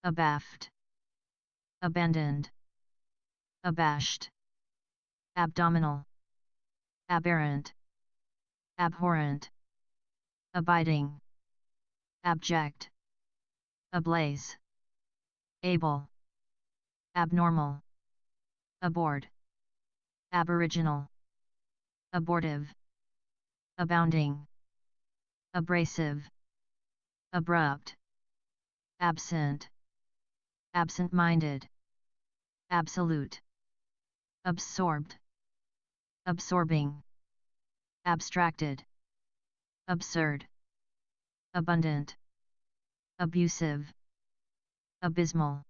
abaft, abandoned, abashed, abdominal, aberrant, abhorrent, abiding, abject, ablaze, able, abnormal, aboard, aboriginal, abortive, abounding, abrasive, abrupt, absent, absent-minded, absolute, absorbed, absorbing, abstracted, absurd, abundant, abusive, abysmal,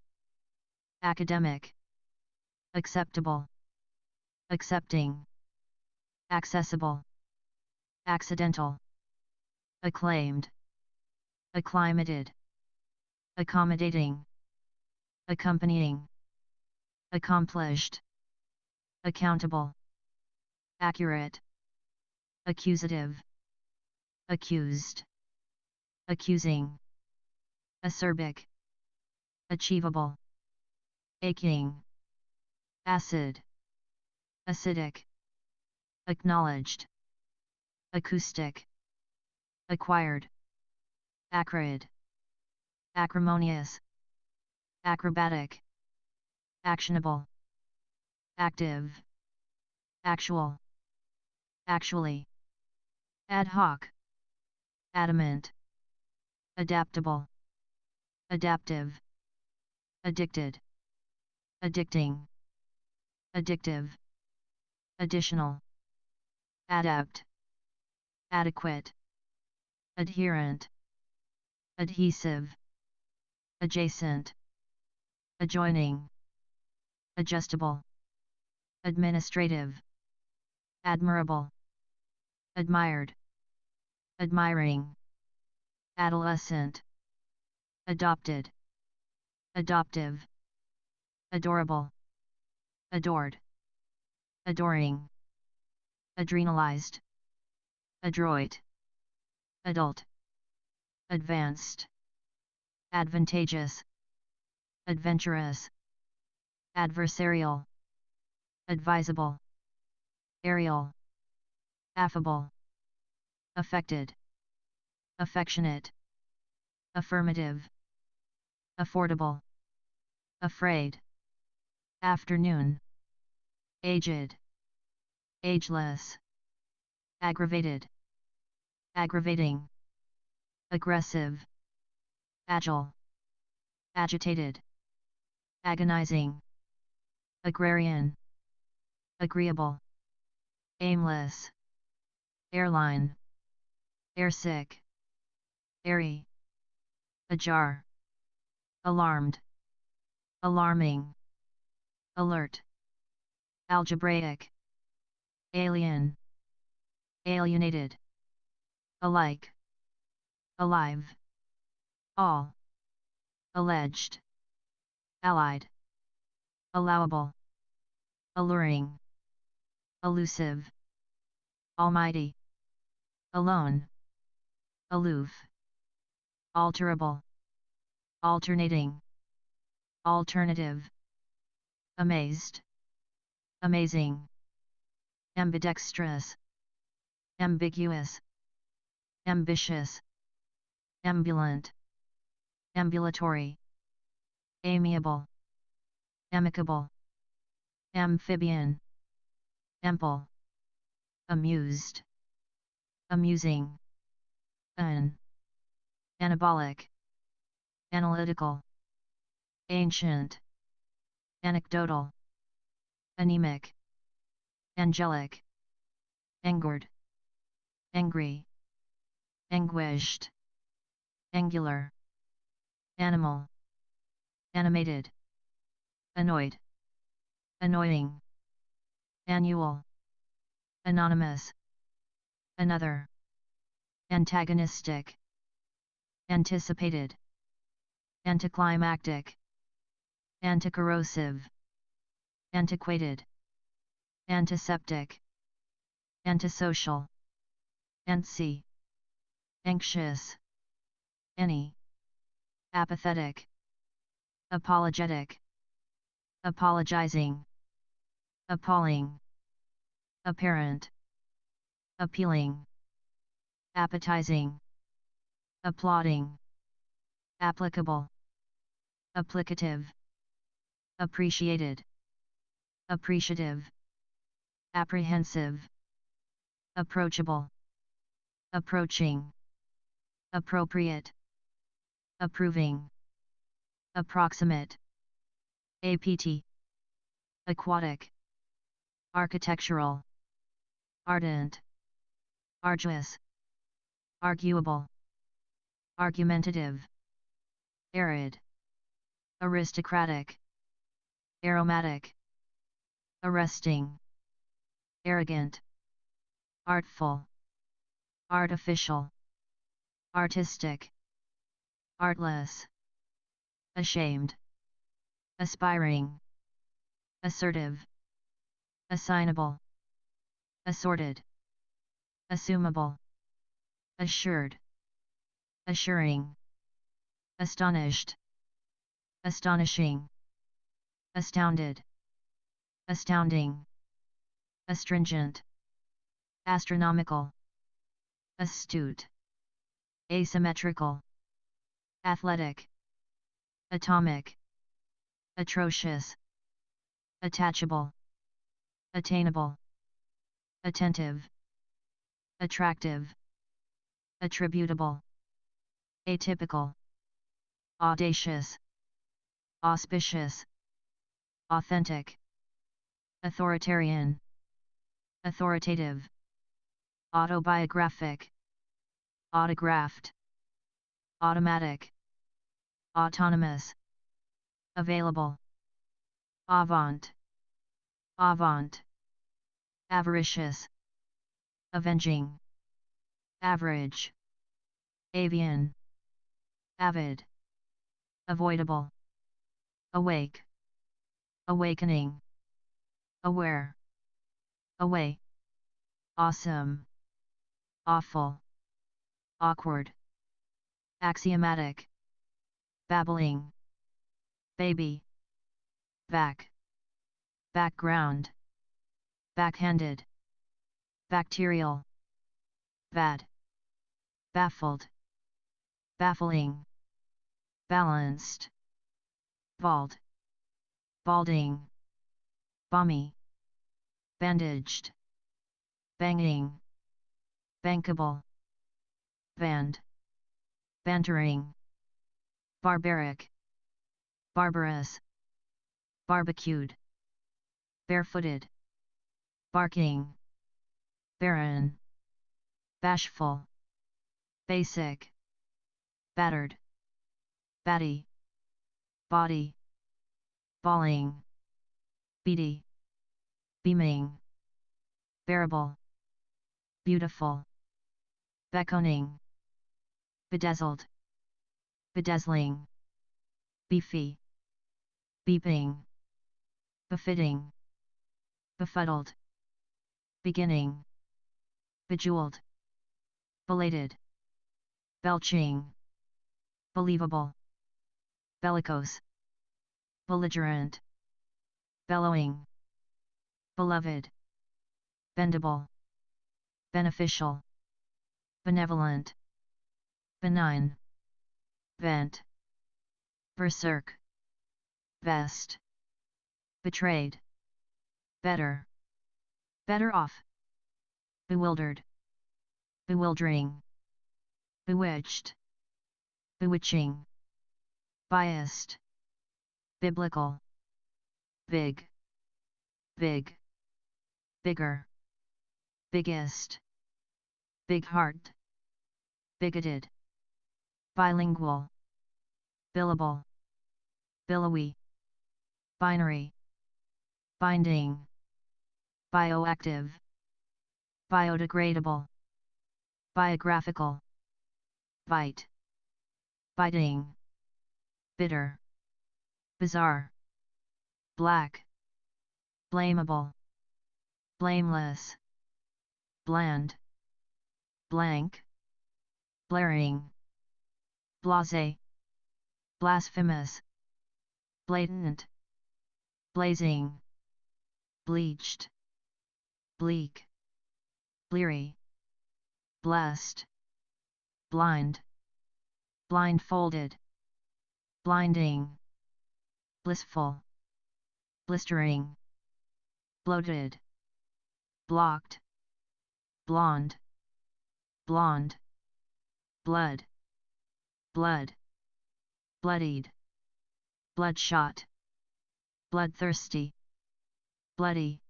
academic, acceptable, accepting, accessible, accidental, acclaimed, acclimated, accommodating, accompanying, accomplished, accountable, accurate, accusative, accused, accusing, acerbic, achievable, aching, acid, acidic, acknowledged, acoustic, acquired, acrid, acrimonious, acrobatic, actionable, active, actual, actually, ad hoc, adamant, adaptable, adaptive, addicted, addicting, addictive, additional, adept, adequate, adherent, adhesive, adjacent, adjoining, adjustable, administrative, admirable, admired, admiring, adolescent, adopted, adoptive, adorable, adored, adoring, adrenalized, adroit, adult, advanced, advantageous, adventurous, adversarial, advisable, aerial, affable, affected, affectionate, affirmative, affordable, afraid, afternoon, aged, ageless, aggravated, aggravating, aggressive, agile, agitated, agonizing, agrarian, agreeable, aimless, airline, airsick, airy, ajar, alarmed, alarming, alert, algebraic, alien, alienated, alike, alive, all, alleged, allied, allowable, alluring, elusive, almighty, alone, aloof, alterable, alternating, alternative, amazed, amazing, ambidextrous, ambiguous, ambitious, ambulant, ambulatory, amiable, amicable, amphibian, ample, amused, amusing, anabolic, analytical, ancient, anecdotal, anemic, angelic, angered, angry, anguished, angular, animal, animated, annoyed, annoying, annual, anonymous, another, antagonistic, anticipated, anticlimactic, anticorrosive, antiquated, antiseptic, antisocial, antsy, anxious, any, apathetic, apologetic, apologizing, appalling, apparent, appealing, appetizing, applauding, applicable, applicative, appreciated, appreciative, apprehensive, approachable, approaching, appropriate, approving, approximate, apt, aquatic, architectural, ardent, arduous, arguable, argumentative, arid, aristocratic, aromatic, arresting, arrogant, artful, artificial, artistic, artless, ashamed, aspiring, assertive, assignable, assorted, assumable, assured, assuring, astonished, astonishing, astounded, astounding, astringent, astronomical, astute, asymmetrical, athletic, atomic, atrocious, attachable, attainable, attentive, attractive, attributable, atypical, audacious, auspicious, authentic, authoritarian, authoritative, autobiographic, autographed, automatic, autonomous, available, avant, avant, avaricious, avenging, average, avian, avid, avoidable, awake, awakening, aware, away, awesome, awful, awkward, axiomatic, babbling, baby, back, background, backhanded, bacterial, bad, baffled, baffling, balanced, bald, balding, balmy, bandaged, banging, bankable, band, bantering, barbaric, barbarous, barbecued, barefooted, barking, barren, bashful, basic, battered, batty, body, bawling, beady, beaming, bearable, beautiful, beckoning, bedazzled, bedazzling, beefy, beeping, befitting, befuddled, beginning, bejeweled, belated, belching, believable, bellicose, belligerent, bellowing, beloved, bendable, beneficial, benevolent, benign, vent, berserk, best, betrayed, better, better off, bewildered, bewildering, bewitched, bewitching, biased, biblical, big, big, bigger, biggest, big heart, bigoted, bilingual, billable, billowy, binary, binding, bioactive, biodegradable, biographical, bite, biting, bitter, bizarre, black, blamable, blameless, bland, blank, blaring, blasé, blasphemous, blatant, blazing, bleached, bleak, bleary, blessed, blind, blindfolded, blinding, blissful, blistering, bloated, blocked, blonde, blonde, blood, blood, bloodied, bloodshot, bloodthirsty, bloody,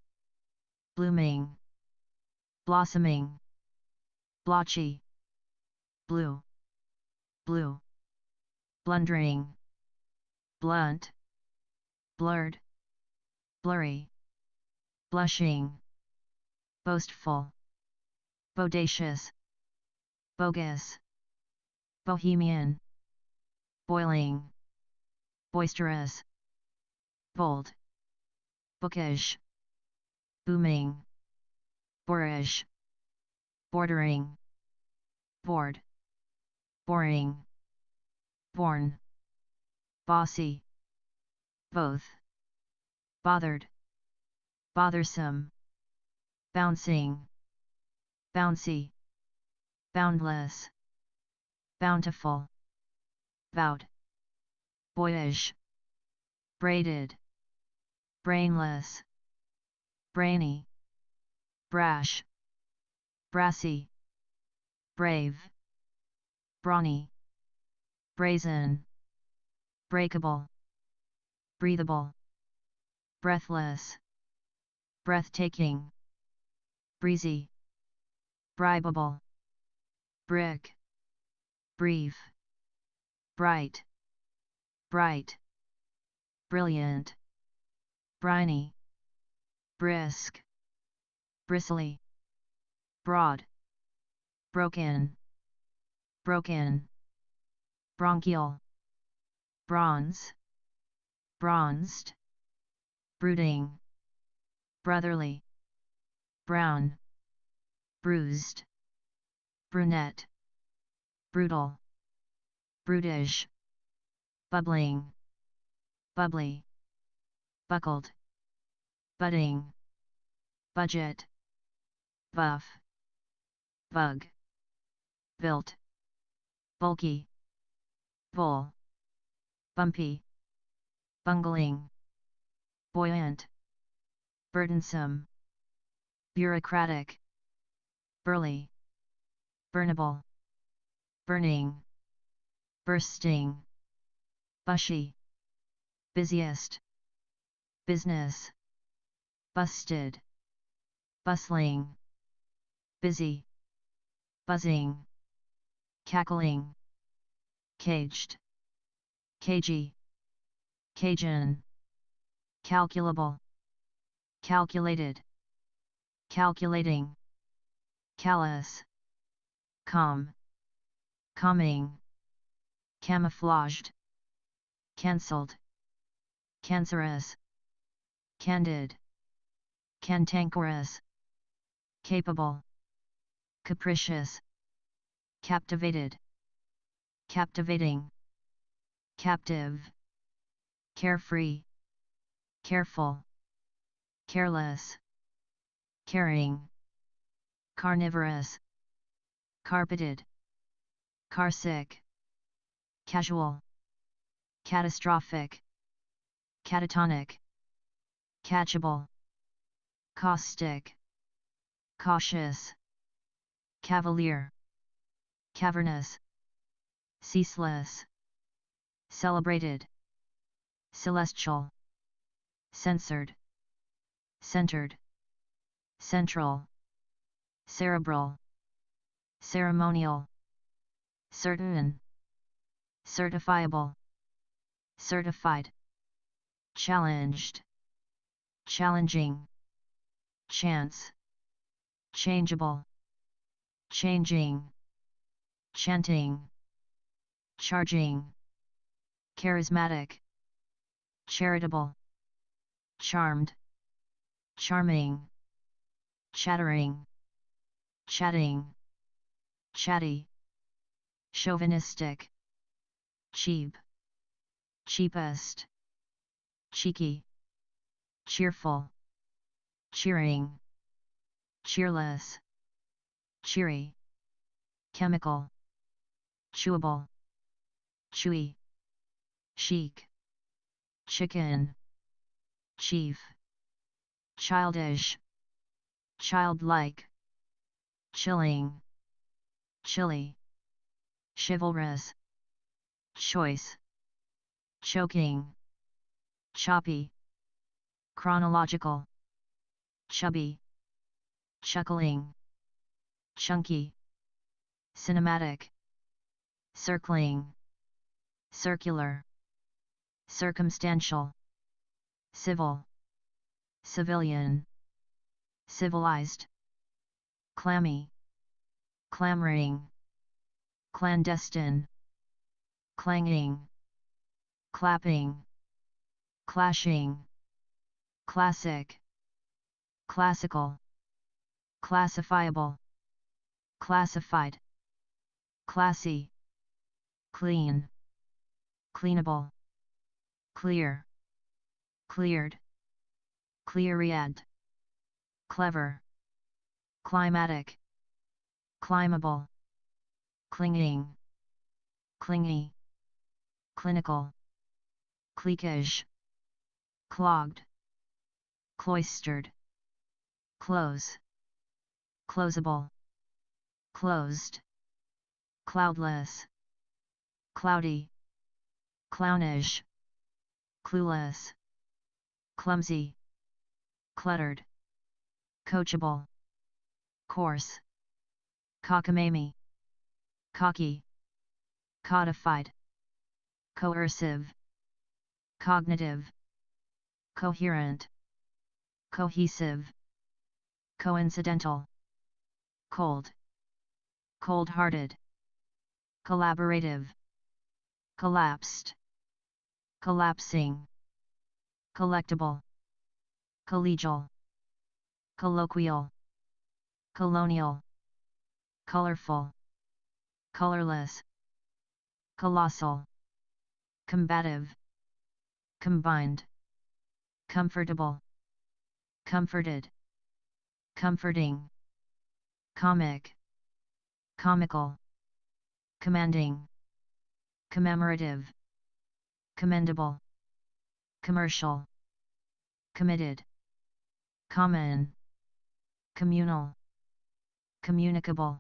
blooming, blossoming, blotchy, blue, blue, blundering, blunt, blurred, blurry, blushing, boastful, bodacious, bogus, bohemian, boiling, boisterous, bold, bookish, booming, boorish, bordering, bored, boring, born, bossy, both, bothered, bothersome, bouncing, bouncy, boundless, bountiful, bout, boyish, braided, brainless, brainy, brash, brassy, brave, brawny, brazen, breakable, breathable, breathless, breathtaking, breezy, bribable, brick, brief, bright, bright, brilliant, briny, brisk, bristly, broad, broken, broken, bronchial, bronze, bronzed, brooding, brotherly, brown, bruised, brunette, brutal, brutish, bubbling, bubbly, buckled, budding, budget, buff, bug, built, bulky, bull, bumpy, bungling, buoyant, burdensome, bureaucratic, burly, burnable, burning, bursting, bushy, busiest, business, busted, bustling, busy, buzzing, cackling, caged, cagey, Cajun, calculable, calculated, calculating, callous, calm, calming, camouflaged, cancelled, cancerous, candid, cantankerous, capable, capricious, captivated, captivating, captive, carefree, careful, careless, caring, carnivorous, carpeted, carsick, casual, catastrophic, catatonic, catchable, caustic, cautious, cavalier, cavernous, ceaseless, celebrated, celestial, censored, centered, central, cerebral, ceremonial, certain, certifiable, certified, challenged, challenging, chance, changeable, changing, chanting, charging, charismatic, charitable, charmed, charming, chattering, chatting, chatty, chauvinistic, cheap, cheapest, cheeky, cheerful, cheering, cheerless, cheery, chemical, chewable, chewy, chic, chicken, chief, childish, childlike, chilling, chilly, chivalrous, choice, choking, choppy, chronological, chubby, chuckling, chunky, cinematic, circling, circular, circumstantial, civil, civilian, civilized, clammy, clamoring, clandestine, clanging, clapping, clashing, classic, classical, classifiable, classified, classy, clean, cleanable, clear, cleared, clear-eyed, clever, climatic, climbable, clinging, clingy, clinical, cliquage, clogged, cloistered, close, closable, closed, cloudless, cloudy, clownish, clueless, clumsy, cluttered, coachable, coarse, cockamamie, cocky, codified, coercive, cognitive, coherent, cohesive, coincidental, cold, cold-hearted, collaborative, collapsed, collapsing, collectible, collegial, colloquial, colonial, colorful, colorless, colossal, combative, combined, comfortable, comforted, comforting, comic, comical, commanding, commemorative, commendable, commercial, committed, common, communal, communicable,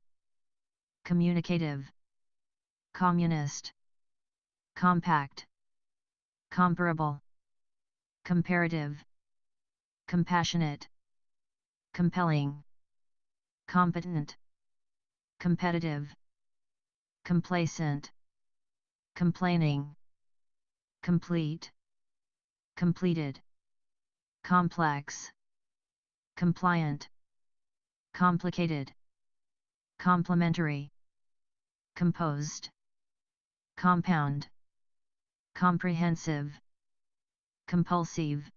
communicative, communist, compact, comparable, comparative, compassionate, compelling, competent, competitive, complacent, complaining, complete, completed, complex, compliant, complicated, complementary, composed, compound, comprehensive, compulsive,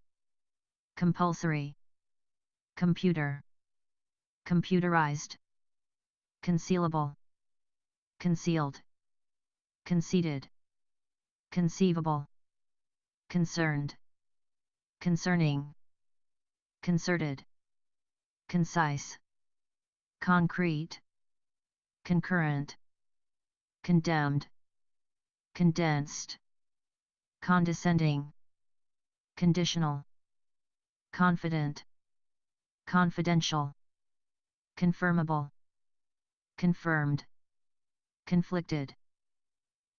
compulsory, computer, computerized, concealable, concealed, conceited, conceivable, concerned, concerning, concerted, concise, concrete, concurrent, condemned, condensed, condescending, conditional, confident, confidential, confirmable, confirmed, conflicted,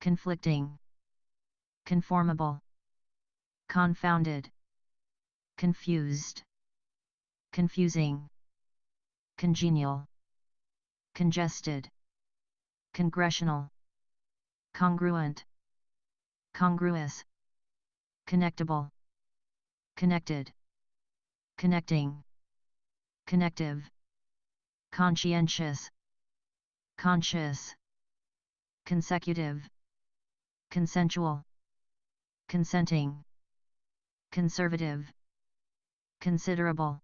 conflicting, conformable, confounded, confused, confusing, congenial, congested, congressional, congruent, congruous, connectable, connected, connecting, connective, conscientious, conscious, consecutive, consensual, consenting, conservative, considerable,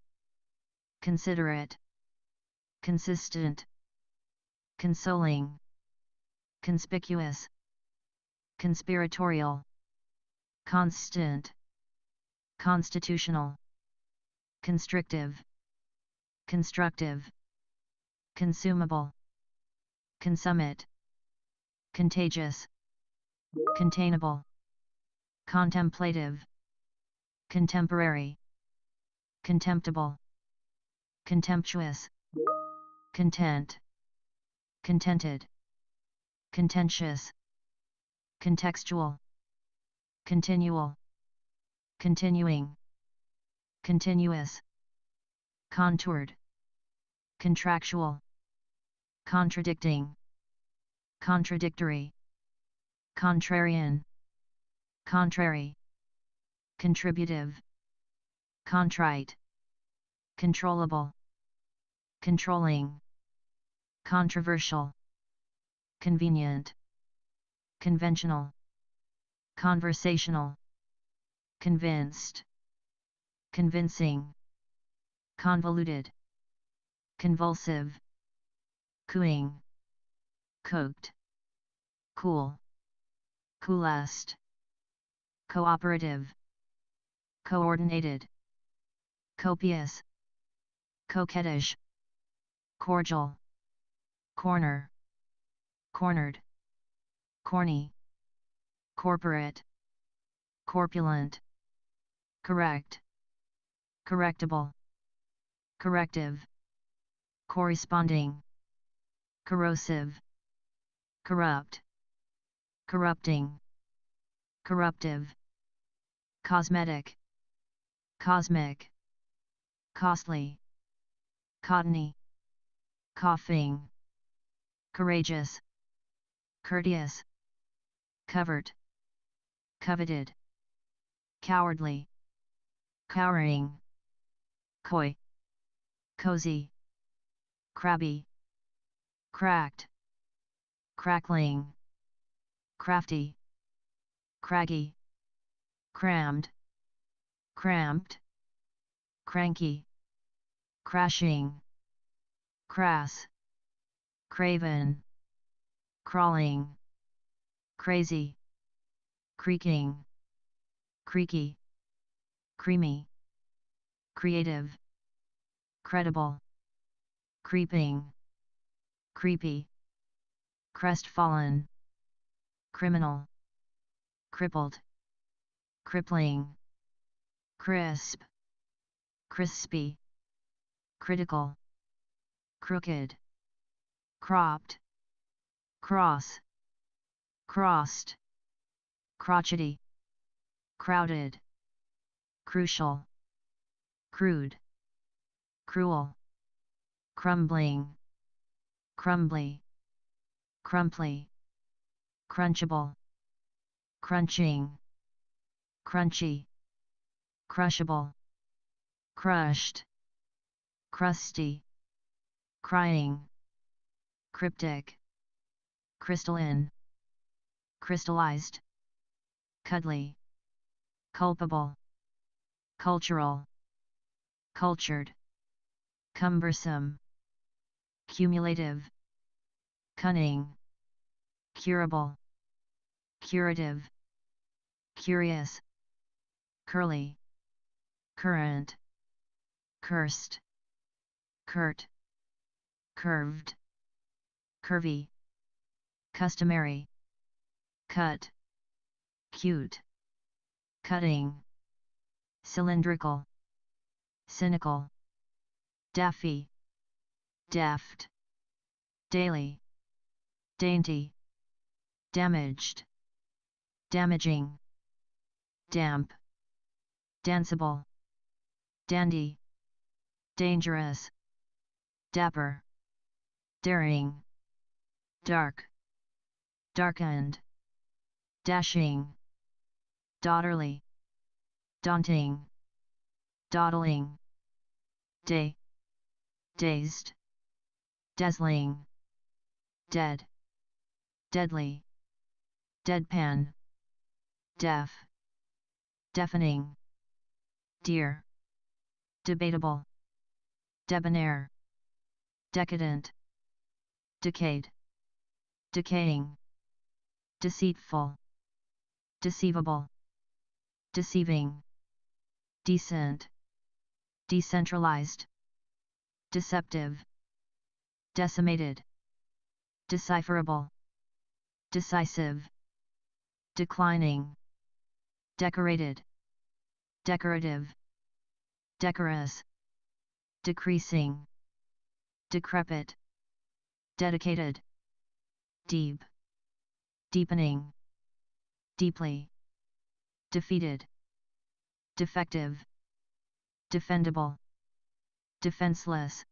considerate, consistent, consoling, conspicuous, conspiratorial, constant, constitutional, constrictive, constructive, consumable, consummate, contagious, containable, contemplative, contemporary, contemptible, contemptuous, content, contented, contentious, contextual, continual, continuing, continuous, contoured, contractual, contradicting, contradictory, contrarian, contrary, contributive, contrite, controllable, controlling, controversial, convenient, conventional, conversational, convinced, convincing, convoluted, convulsive, cooing, cooked, cool, coolest, cooperative, coordinated, copious, coquettish, cordial, corner, cornered, corny, corporate, corpulent, correct, correctable, corrective, corresponding, corrosive, corrupt, corrupting, corruptive, cosmetic, cosmic, costly, cottony, coughing, courageous, courteous, covered, coveted, cowardly, cowering, coy, cozy, crabby, cracked, crackling, crafty, craggy, crammed, cramped, cranky, crashing, crass, craven, crawling, crazy, creaking, creaky, creamy, creative, credible, creeping, creepy, crestfallen, criminal, crippled, crippling, crisp, crispy, critical, crooked, cropped, cross, crossed, crotchety, crowded, crucial, crude, cruel, crumbling, crumbly, crumply, crunchable, crunching, crunchy, crushable, crushed, crusty, crying, cryptic, crystalline, crystallized, cuddly, culpable, cultural, cultured, cumbersome, cumulative, cunning, curable, curative, curious, curly, current, cursed, curt, curved, curvy, customary, cut, cute, cutting, cylindrical, cynical, daffy, deft, daily, dainty, damaged, damaging, damp, danceable, dandy, dangerous, dapper, daring, dark, darkened, dashing, daughterly, daunting, dawdling, day, dazed, dazzling, dead, deadly, deadpan, deaf, deafening, dear, debatable, debonair, decadent, decayed, decaying, deceitful, deceivable, deceiving, decent, decentralized, deceptive, decimated, decipherable, decisive, declining, decorated, decorative, decorous, decreasing, decrepit, dedicated, deep, deepening, deeply, defeated, defective, defendable, defenseless,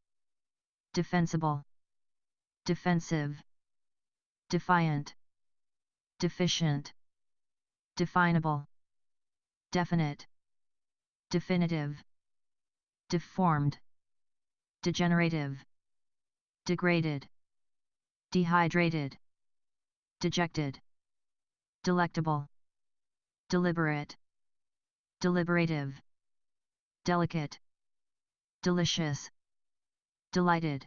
defensible, defensive, defiant, deficient, definable, definite, definitive, deformed, degenerative, degraded, dehydrated, dejected, delectable, deliberate, deliberative, delicate, delicious, delighted,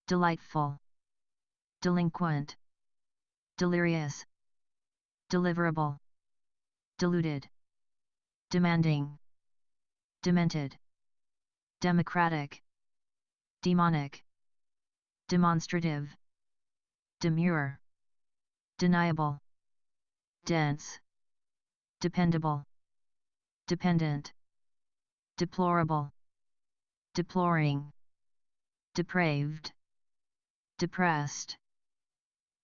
delightful, delinquent, delirious, deliverable, deluded, demanding, demented, democratic, demonic, demonstrative, demure, deniable, dense, dependable, dependent, deplorable, deploring, depraved, depressed,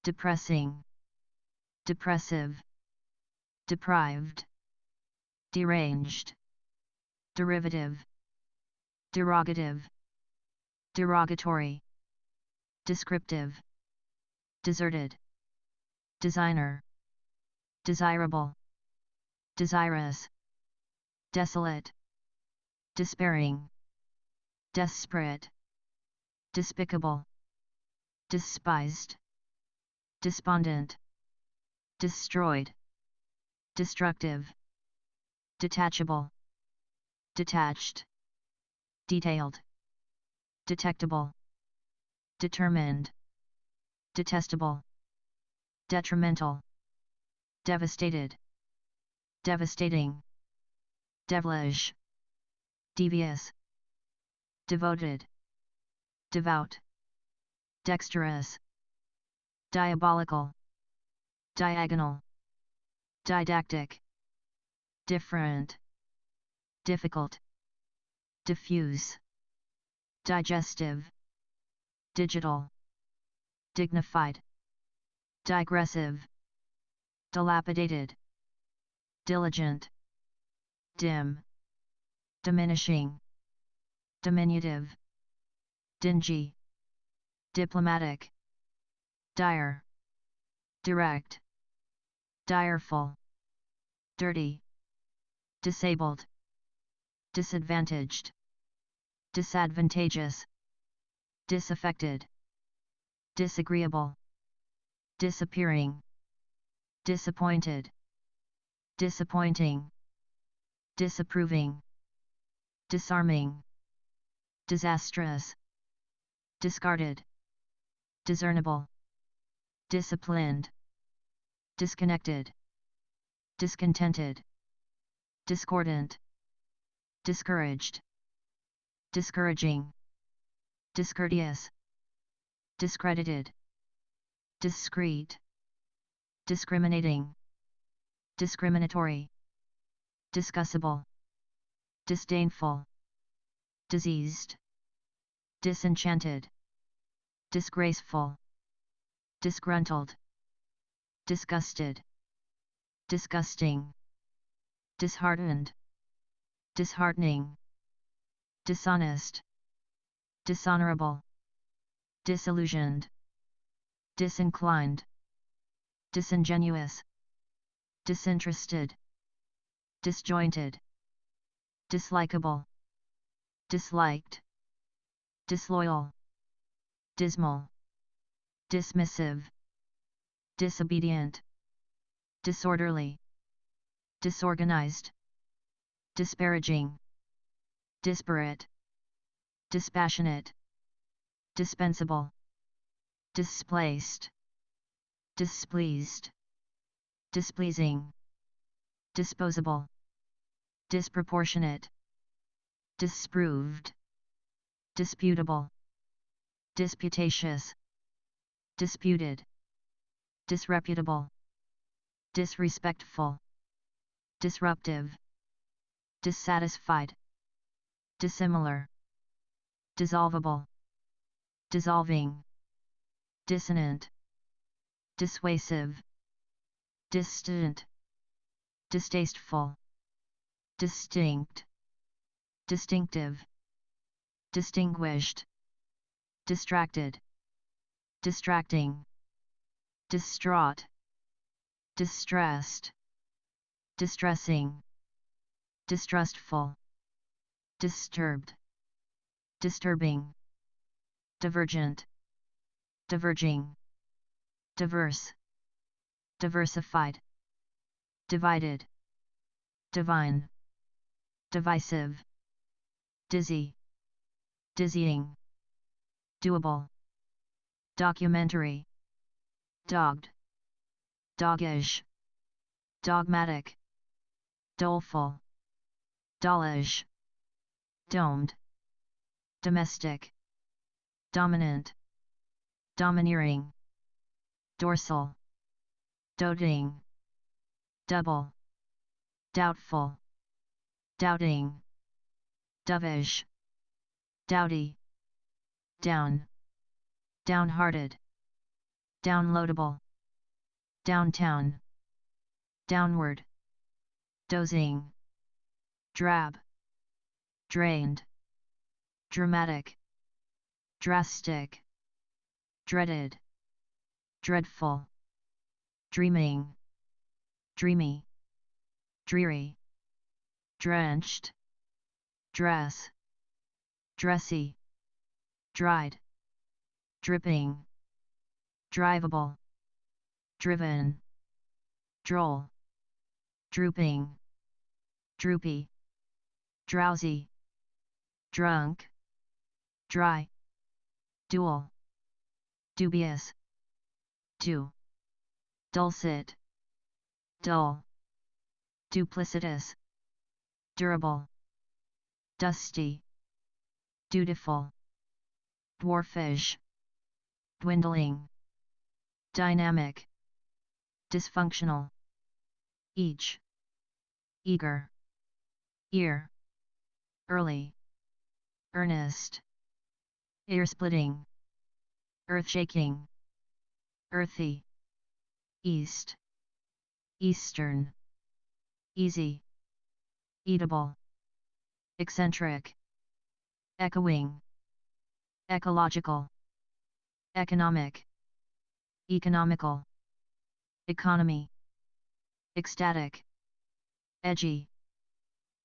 depressing, depressive, deprived, deranged, derivative, derogative, derogatory, descriptive, deserted, designer, desirable, desirous, desolate, despairing, desperate, despicable, despised, despondent, destroyed, destructive, detachable, detached, detailed, detectable, determined, detestable, detrimental, devastated, devastating, devilish, devious, devoted, devout, dexterous, diabolical, diagonal, didactic, different, difficult, diffuse, digestive, digital, dignified, digressive, dilapidated, diligent, dim, diminishing, diminutive, dingy, diplomatic, dire, direct, direful, dirty, disabled, disadvantaged, disadvantageous, disaffected, disagreeable, disappearing, disappointed, disappointing, disapproving, disarming, disastrous, discarded, discernible, disciplined, disconnected, discontented, discordant, discouraged, discouraging, discourteous, discredited, discreet, discriminating, discriminatory, discussable, disdainful, diseased, disenchanted, disgraceful, disgruntled, disgusted, disgusting, disheartened, disheartening, dishonest, dishonorable, disillusioned, disinclined, disingenuous, disinterested, disjointed, dislikable, disliked, disloyal, dismal, dismissive, disobedient, disorderly, disorganized, disparaging, disparate, dispassionate, dispensable, displaced, displeased, displeasing, disposable, disproportionate, disproved, disputable, disputatious, disputed, disreputable, disrespectful, disruptive, dissatisfied, dissimilar, dissolvable, dissolving, dissonant, dissuasive, distant, distasteful, distinct, distinctive, distinguished, distracted, distracting, distraught, distressed, distressing, distrustful, disturbed, disturbing, divergent, diverging, diverse, diversified, divided, divine, divisive, dizzy, dizzying, doable, documentary, dogged, doggish, dogmatic, doleful, dollish, domed, domestic, dominant, domineering, dorsal, doting, double, doubtful, doubting, dovish, dowdy, down, downhearted, downloadable, downtown, downward, dozing, drab, drained, dramatic, drastic, dreaded, dreadful, dreaming, dreamy, dreary, drenched, dress, dressy, dried, dripping, drivable, driven, droll, drooping, droopy, drowsy, drunk, dry, dual, dubious, due, dulcet, dull, duplicitous, durable, dusty, dutiful, dwarfish, dwindling, dynamic, dysfunctional, each, eager, ear, early, earnest, ear-splitting, earth-shaking, earthy, east, eastern, easy, eatable, eccentric, echoing, ecological, economic, economical, economy, ecstatic, edgy,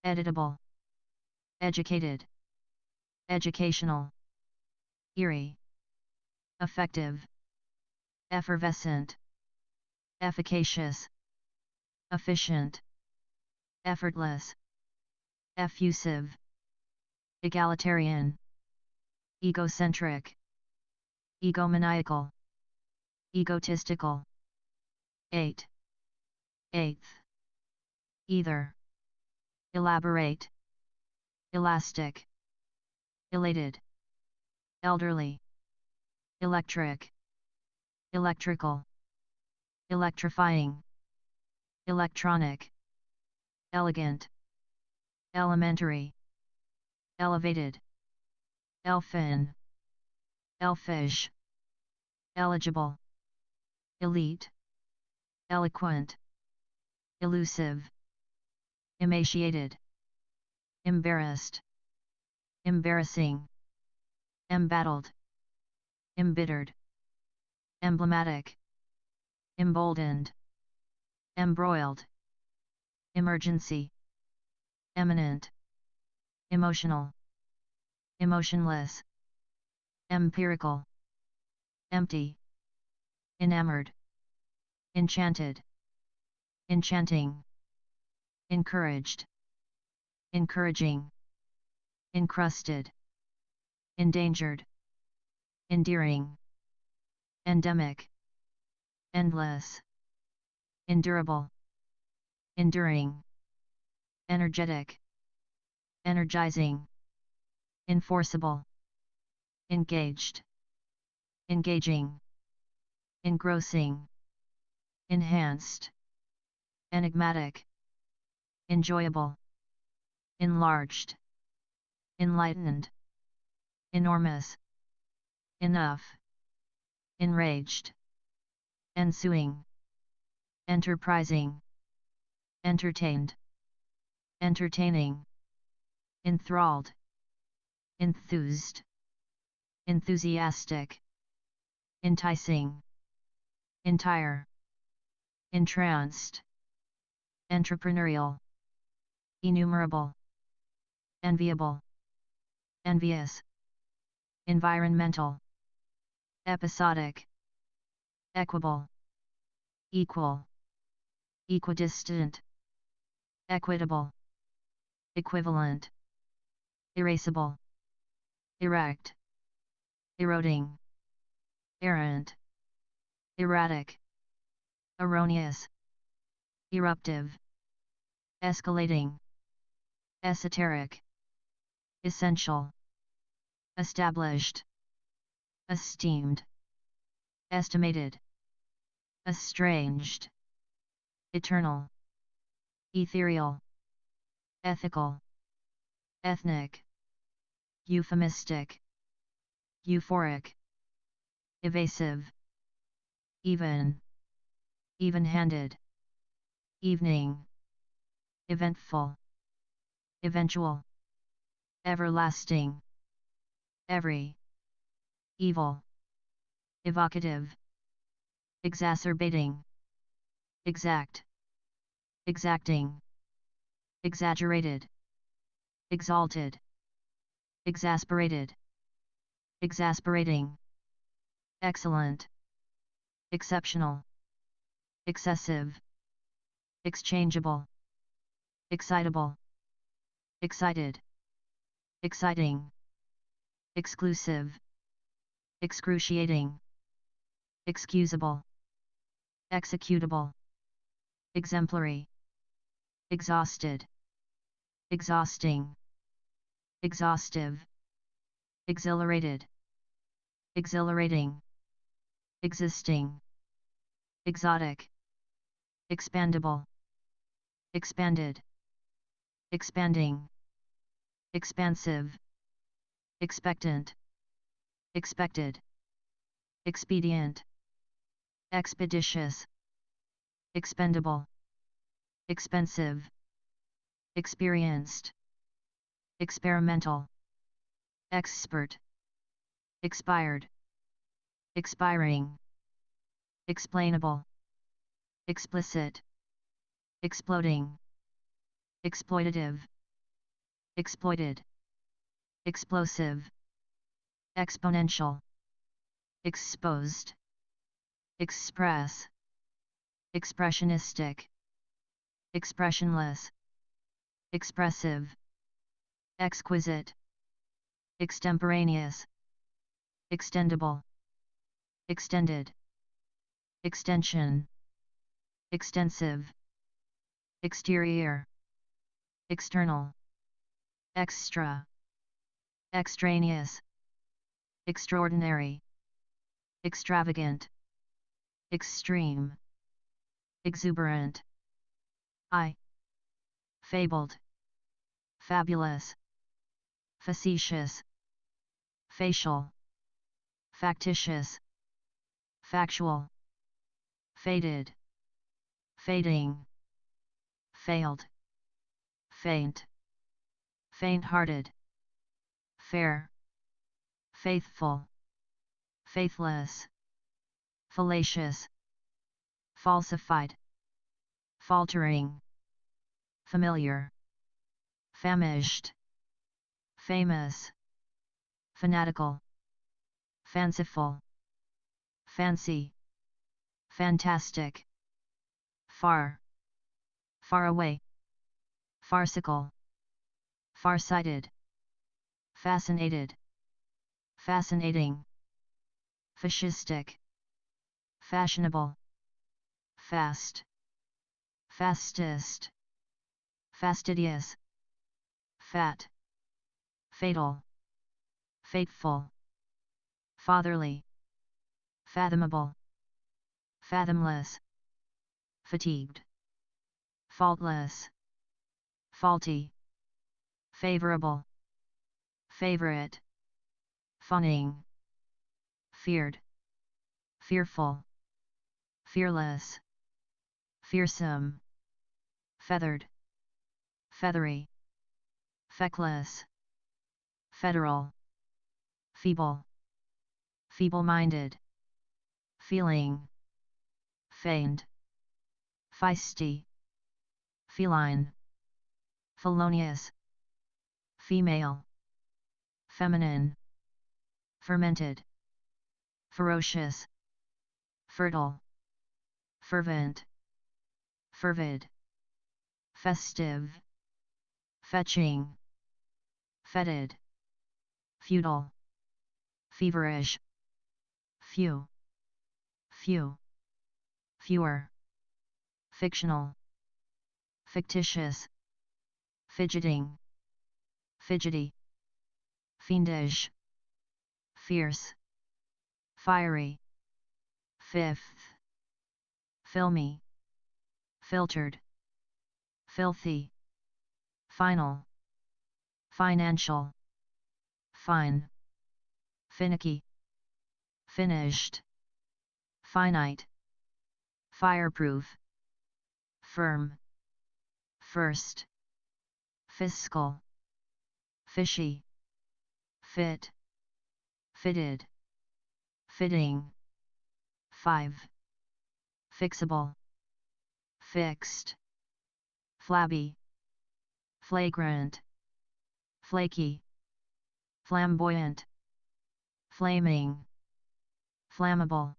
editable, educated, educational, eerie, effective, effervescent, efficacious, efficient, effortless, effusive, egalitarian, egocentric, egomaniacal, egotistical, eighth, either, elaborate, elastic, elated, elderly, electric, electrical, electrifying, electronic, elegant, elementary, elevated, elfin, elfish, eligible, elite, eloquent, elusive, emaciated, embarrassed, embarrassing, embattled, embittered, emblematic, emboldened, embroiled, emergency, eminent, emotional, emotionless, empirical, empty, enamored, enchanted, enchanting, encouraged, encouraging, encrusted, endangered, endearing, endemic, endless, endurable, enduring, energetic, energizing, enforceable, engaged, engaging, engrossing, enhanced, enigmatic, enjoyable, enlarged, enlightened, enormous, enough, enraged, ensuing, enterprising, entertained, entertaining, enthralled, enthused, enthusiastic, enticing, entire, entranced, entrepreneurial, innumerable, enviable, envious, environmental, episodic, equable, equal, equidistant, equitable, equivalent, erasable, erect, eroding, errant, erratic, erroneous, eruptive, escalating, esoteric, essential, established, esteemed, estimated, estranged, eternal, ethereal, ethical, ethnic, euphemistic, euphoric, evasive, even, even-handed, evening, eventful, eventual, everlasting, every, evil, evocative, exacerbating, exact, exacting, exaggerated, exalted, exasperated, exasperating, excellent, exceptional, excessive, exchangeable, excitable, excited, exciting, exclusive, excruciating, excusable, executable, exemplary, exhausted, exhausting, exhaustive, exhilarated, exhilarating, existing, exotic, expandable, expanded, expanding, expansive, expectant, expected, expedient, expeditious, expendable, expensive, experienced, experimental, expert, expired, expiring, explainable, explicit, exploding, exploitative, exploited, explosive, exponential, exposed, express, expressionistic, expressionless, expressive, exquisite, extemporaneous, extendable, extended, extension, extensive, exterior, external, extra, extraneous, extraordinary, extravagant, extreme, exuberant, fabled, fabulous, facetious, facial, factitious, factual, faded, fading, failed, faint, faint-hearted, fair, faithful, faithless, fallacious, falsified, faltering, familiar, famished, famous, fanatical, fanciful, fancy, fantastic, far, far away, farcical, farsighted, fascinated, fascinating, fascistic, fashionable, fast, fastest, fastidious, fat, fatal, fateful, fatherly, fathomable, fathomless, fatigued, faultless, faulty, favorable, favorite, funning, feared, fearful, fearless, fearsome, feathered, feathery, feckless, federal, feeble, feeble-minded, feeling, feigned, feisty, feline, felonious, female, feminine, fermented, ferocious, fertile, fervent, fervid, festive, fetching, fetid, feudal, feverish, few, fewer, fictional, fictitious, fidgeting, fidgety, fiendish, fierce, fiery, fifth, filmy, filtered, filthy, final, financial, fine, finicky, finished, finite, fireproof, firm, first, fiscal, fishy, fit, fitted, fitting, 5, fixable, fixed, flabby, flagrant, flaky, flamboyant, flaming, flammable,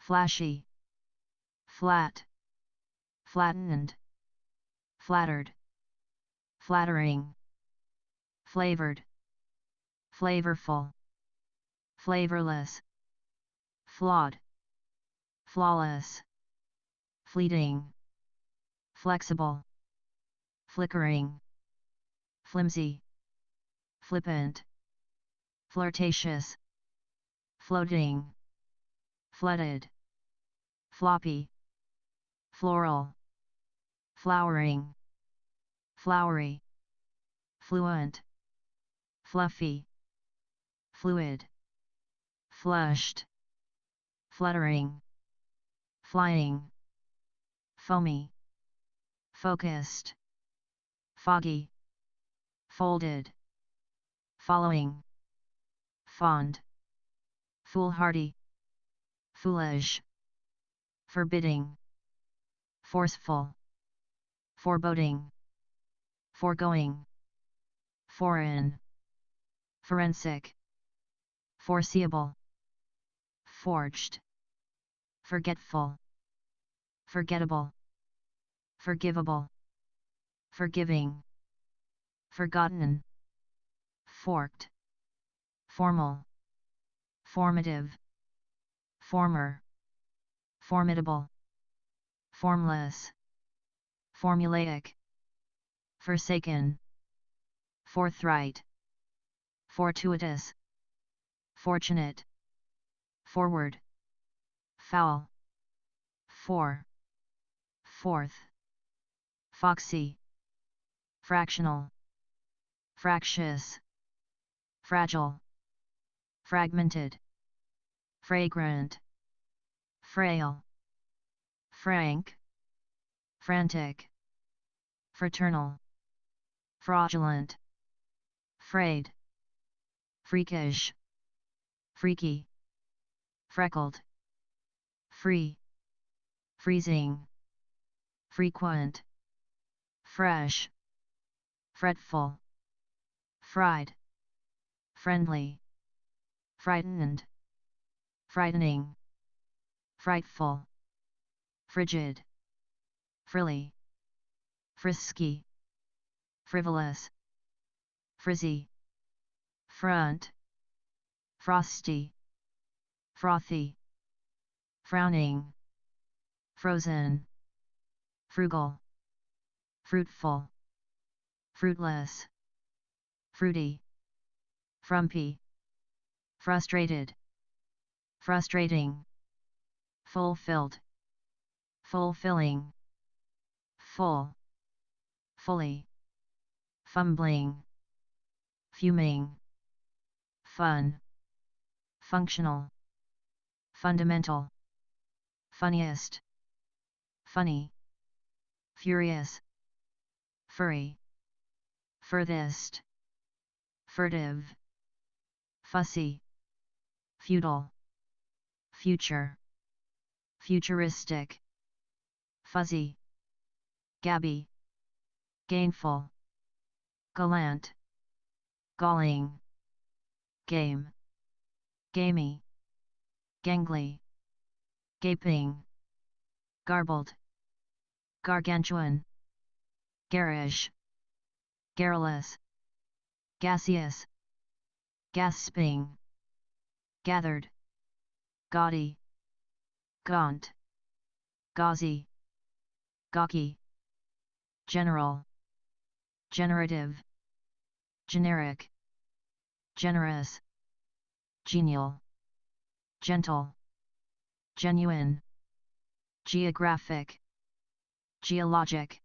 flashy, flat, flattened, flattered, flattering, flavored, flavorful, flavorless, flawed, flawless, fleeting, flexible, flickering, flimsy, flippant, flirtatious, floating, flooded, floppy, floral, flowering, flowery, fluent, fluffy, fluid, flushed, fluttering, flying, foamy, focused, foggy, folded, following, fond, foolhardy, foolish, forbidding, forceful, foreboding, foregoing, foreign, forensic, foreseeable, forged, forgetful, forgettable, forgivable, forgiving, forgotten, forked, formal, formative, former, formidable, formless, formulaic, forsaken, forthright, fortuitous, fortunate, forward, foul, fourth, foxy, fractional, fractious, fragile, fragmented, fragrant, frail, frank, frantic, fraternal, fraudulent, frayed, freakish, freaky, freckled, free, freezing, frequent, fresh, fretful, fried, friendly, frightened, frightening, frightful, frigid, frilly, frisky, frivolous, frizzy, front, frosty, frothy, frowning, frozen, frugal, fruitful, fruitless, fruity, frumpy, frustrated, frustrating, fulfilled, fulfilling, full, fully, fumbling, fuming, fun, functional, fundamental, funniest, funny, furious, furry, furthest, furtive, fussy, feudal, future, futuristic, fuzzy, gabby, gainful, gallant, galling, game, gamey, gangly, gaping, garbled, gargantuan, garish, garrulous, gaseous, gasping, gathered, gaudy, gaunt, gauzy, gawky, general, generative, generic, generous, genial, gentle, genuine, geographic, geologic,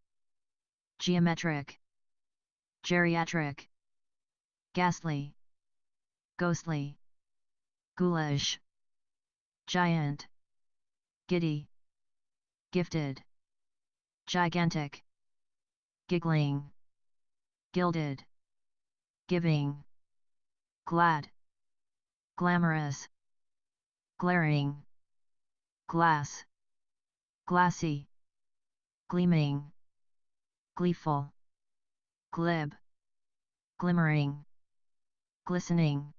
geometric, geriatric, ghastly, ghostly, ghoulish, giant, giddy, gifted, gigantic, giggling, gilded, giving, glad, glamorous, glaring, glass, glassy, gleaming, gleeful, glib, glimmering, glistening,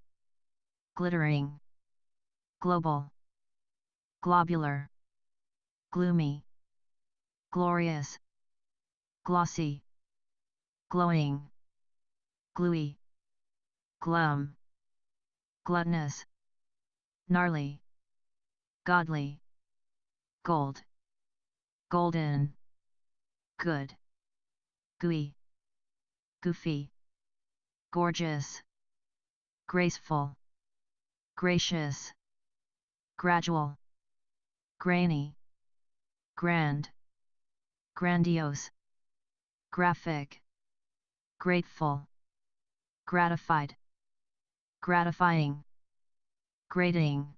glittering, global, globular, gloomy, glorious, glossy, glowing, gluey, glum, gluttonous, gnarly, godly, gold, golden, good, gooey, goofy, gorgeous, graceful, gracious, gradual, grainy, grand, grandiose, graphic, grateful, gratified, gratifying, grating,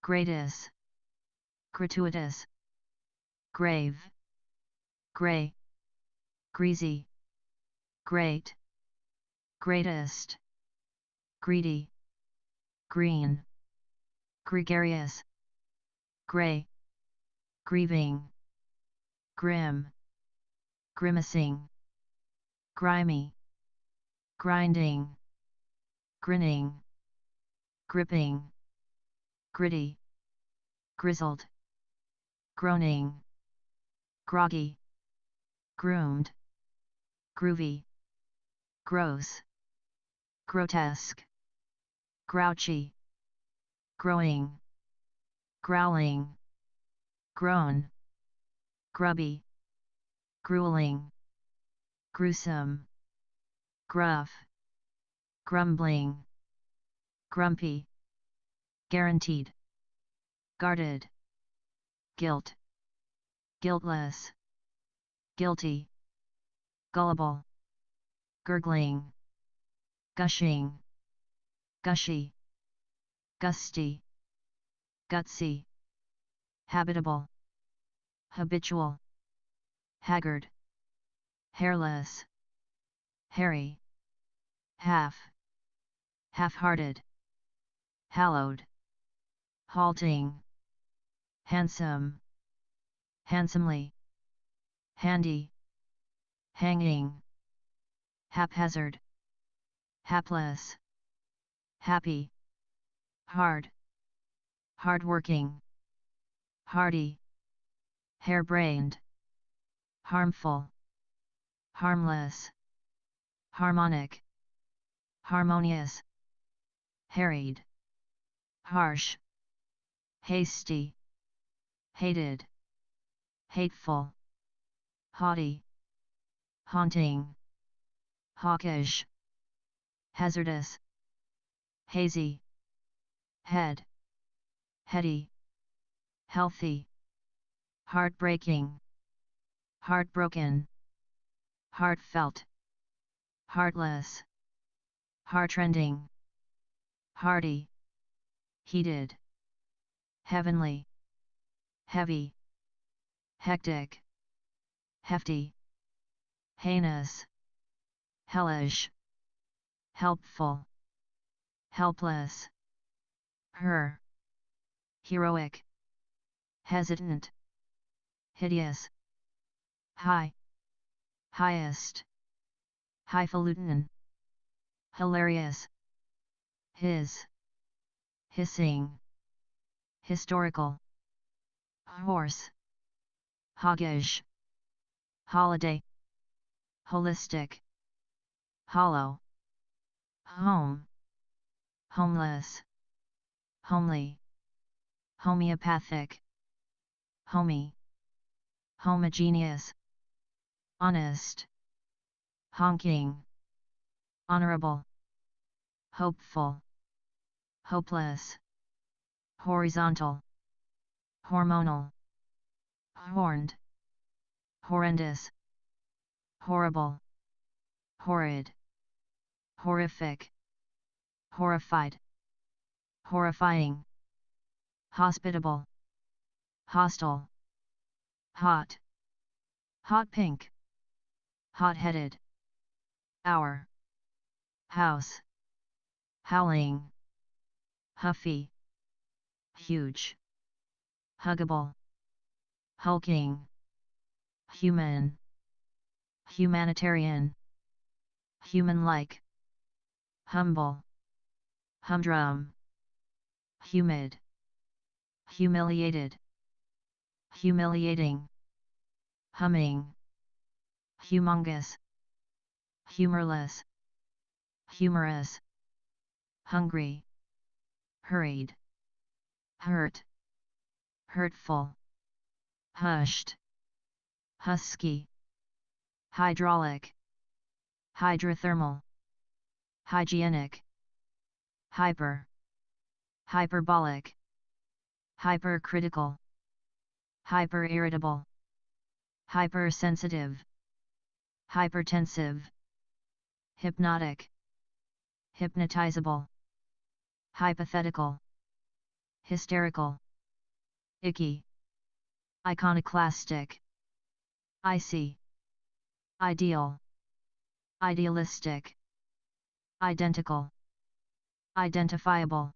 gratis, gratuitous, grave, gray, greasy, great, greatest, greedy, green, gregarious, gray, grieving, grim, grimacing, grimy, grinding, grinning, gripping, gritty, grizzled, groaning, groggy, groomed, groovy, gross, grotesque, grouchy, growing, growling, grown, grubby, grueling, gruesome, gruff, grumbling, grumpy, guaranteed, guarded, guilt, guiltless, guilty, gullible, gurgling, gushing, gushy, gusty, gutsy, habitable, habitual, haggard, hairless, hairy, half, half-hearted, hallowed, halting, handsome, handsomely, handy, hanging, haphazard, hapless, happy, hard, hardworking, hardy, harebrained, harmful, harmless, harmonic, harmonious, harried, harsh, hasty, hated, hateful, haughty, haunting, hawkish, hazardous, hazy, head, heady, healthy, heartbreaking, heartbroken, heartfelt, heartless, heartrending, hearty, heated, heavenly, heavy, hectic, hefty, heinous, hellish, helpful, helpless, her, heroic, hesitant, hideous, high, highest, highfalutin, hilarious, his, hissing, historical, horse, hoggish, holiday, holistic, hollow, home, homeless, homely, homeopathic, homey, homogeneous, honest, honking, honorable, hopeful, hopeless, horizontal, hormonal, horned, horrendous, horrible, horrid, horrific, horrified, horrifying, hospitable, hostile, hot, hot pink, hot-headed, hour, house, howling, huffy, huge, huggable, hulking, human, humanitarian, human-like, humble, humdrum, humid, humiliated, humiliating, humming, humongous, humorless, humorous, hungry, hurried, hurt, hurtful, hushed, husky, hydraulic, hydrothermal, hygienic, hyper, hyperbolic, hypercritical, hyperirritable, hypersensitive, hypertensive, hypnotic, hypnotizable, hypothetical, hysterical, icky, iconoclastic, icy, ideal, idealistic, identical, identifiable,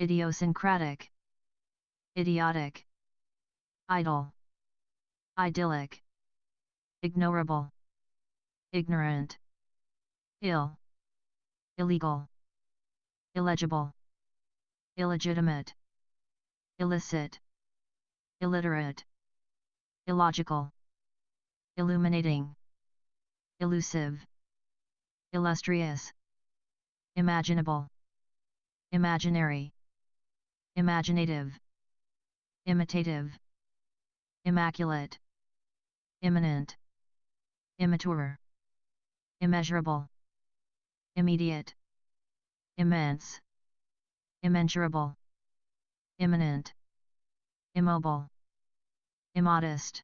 idiosyncratic, idiotic, idle, idyllic, ignorable, ignorant, ill, illegal, illegible, illegitimate, illicit, illiterate, illogical, illuminating, elusive, illustrious, imaginable, imaginary, imaginative, imitative, immaculate, imminent, immature, immeasurable, immediate, immense, immeasurable, imminent, immobile, immodest,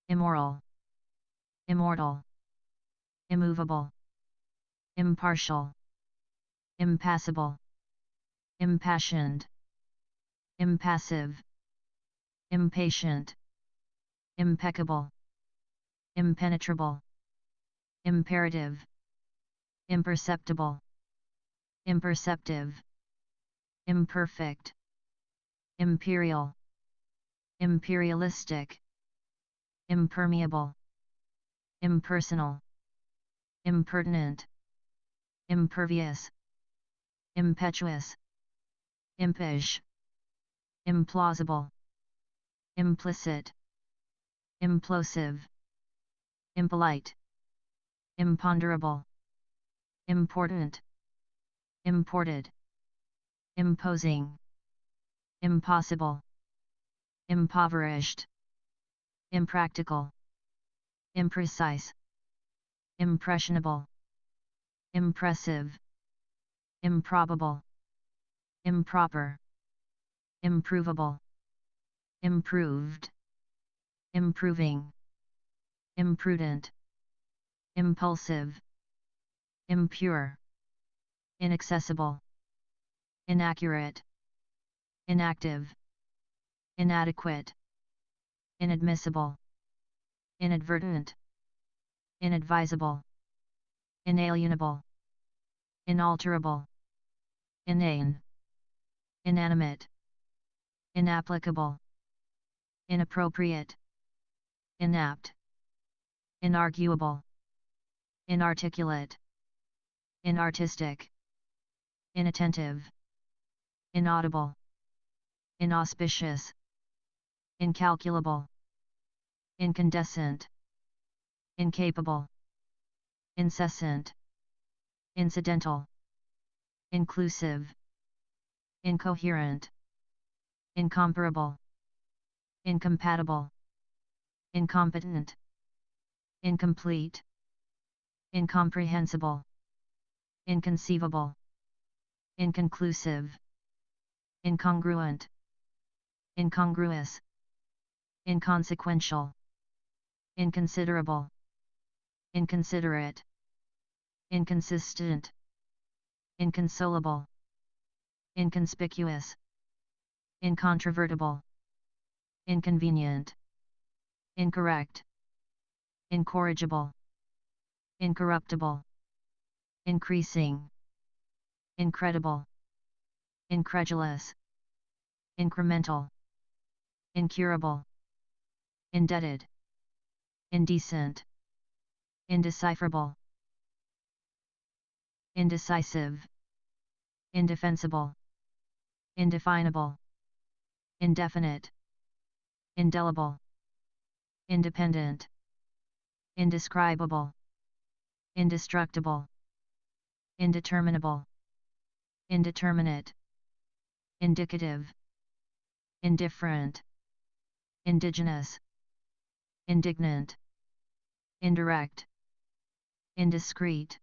immoral, immortal, immovable, impartial, impassible, impassioned, impassive, impatient, impeccable, impenetrable, imperative, imperceptible, imperceptive, imperfect, imperial, imperialistic, impermeable, impersonal, impertinent, impervious, impetuous, impish, implausible, implicit, implosive, impolite, imponderable, important, imported, imposing, impossible, impoverished, impractical, imprecise, impressionable, impressive, improbable, improper, improvable, improved, improving, imprudent, impulsive, impure, inaccessible, inaccurate, inactive, inadequate, inadmissible, inadvertent, inadvisable, inalienable, inalterable, inane, inanimate, inapplicable, inappropriate, inapt, inarguable, inarticulate, inartistic, inattentive, inaudible, inauspicious, incalculable, incandescent, incapable, incessant, incidental, inclusive, incoherent, incomparable, incompatible, incompetent, incomplete, incomprehensible, inconceivable, inconclusive, incongruent, incongruous, inconsequential, inconsiderable, inconsiderate, inconsistent, inconsolable, inconspicuous, incontrovertible, inconvenient, incorrect, incorrigible, incorruptible, increasing, incredible, incredulous, incremental, incurable, indebted, indecent, indecipherable, indecisive, indefensible, indefinable, indefinite, indelible, independent, indescribable, indestructible, indeterminable, indeterminate, indicative, indifferent, indigenous, indignant, indirect, indiscreet,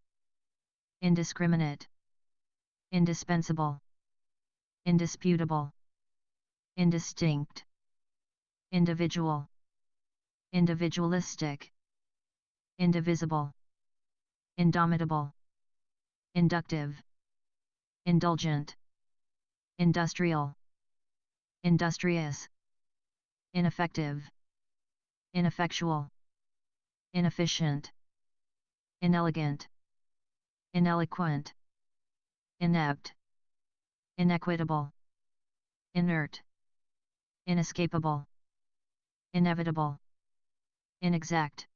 indiscriminate, indispensable, indisputable, indistinct, individual, individualistic, indivisible, indomitable, inductive, indulgent, industrial, industrious, ineffective, ineffectual, inefficient, inelegant, ineloquent, inept, inequitable, inert, inescapable, inevitable, inexact,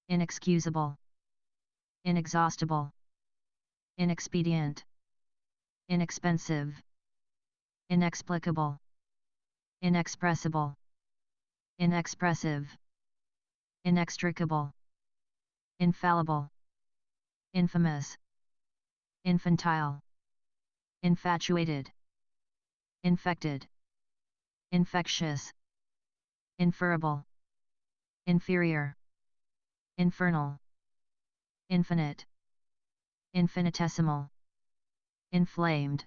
inexcusable, inexhaustible, inexpedient, inexpensive, inexplicable, inexpressible, inexpressive, inextricable, infallible, infamous, infantile, infatuated, infected, infectious, inferable, inferior, infernal, infinite, infinitesimal, inflamed,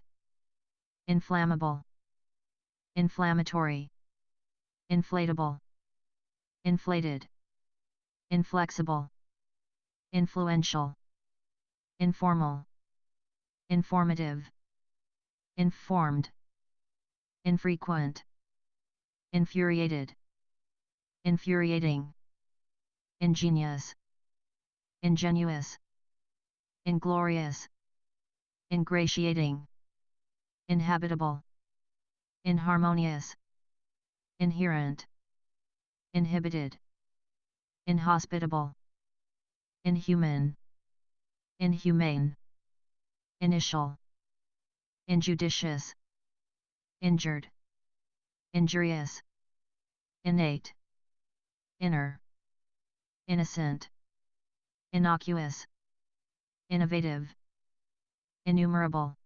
inflammable, inflammatory, inflatable, inflated, inflexible, influential, informal, informative, informed, infrequent, infuriated, infuriating, ingenious, ingenuous, inglorious, ingratiating, inhabitable, inharmonious, inherent, inhibited, inhospitable, inhuman, inhumane, initial, injudicious, injured, injurious, innate, inner, innocent, innocuous, innovative, innumerable,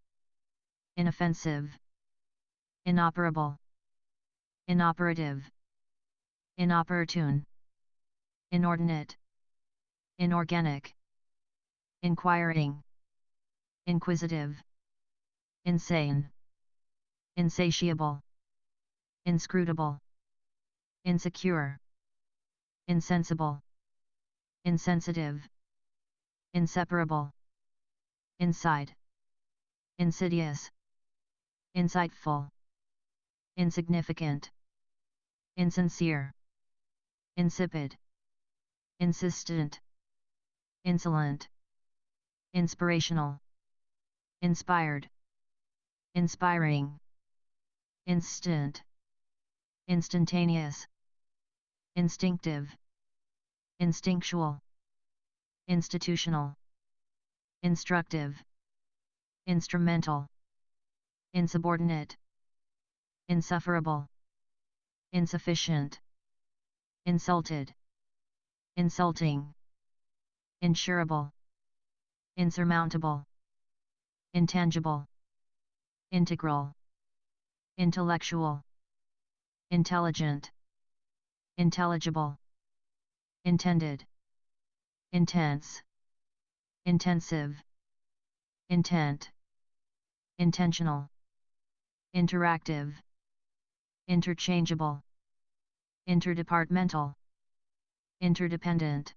inoffensive, inoperable, inoperative, inopportune, inordinate, inorganic, inquiring, inquisitive, insane, insatiable, inscrutable, insecure, insensible, insensitive, inseparable, inside, insidious, insightful, insignificant, insincere, insipid, insistent, insolent, inspirational, inspired, inspiring, instant, instantaneous, instinctive, instinctual, institutional, instructive, instrumental, insubordinate, insufferable, insufficient, insulted, insulting, insurable, insurmountable, intangible, integral, intellectual, intelligent, intelligible, intended, intense, intensive, intent, intentional, interactive, interchangeable, interdepartmental, interdependent,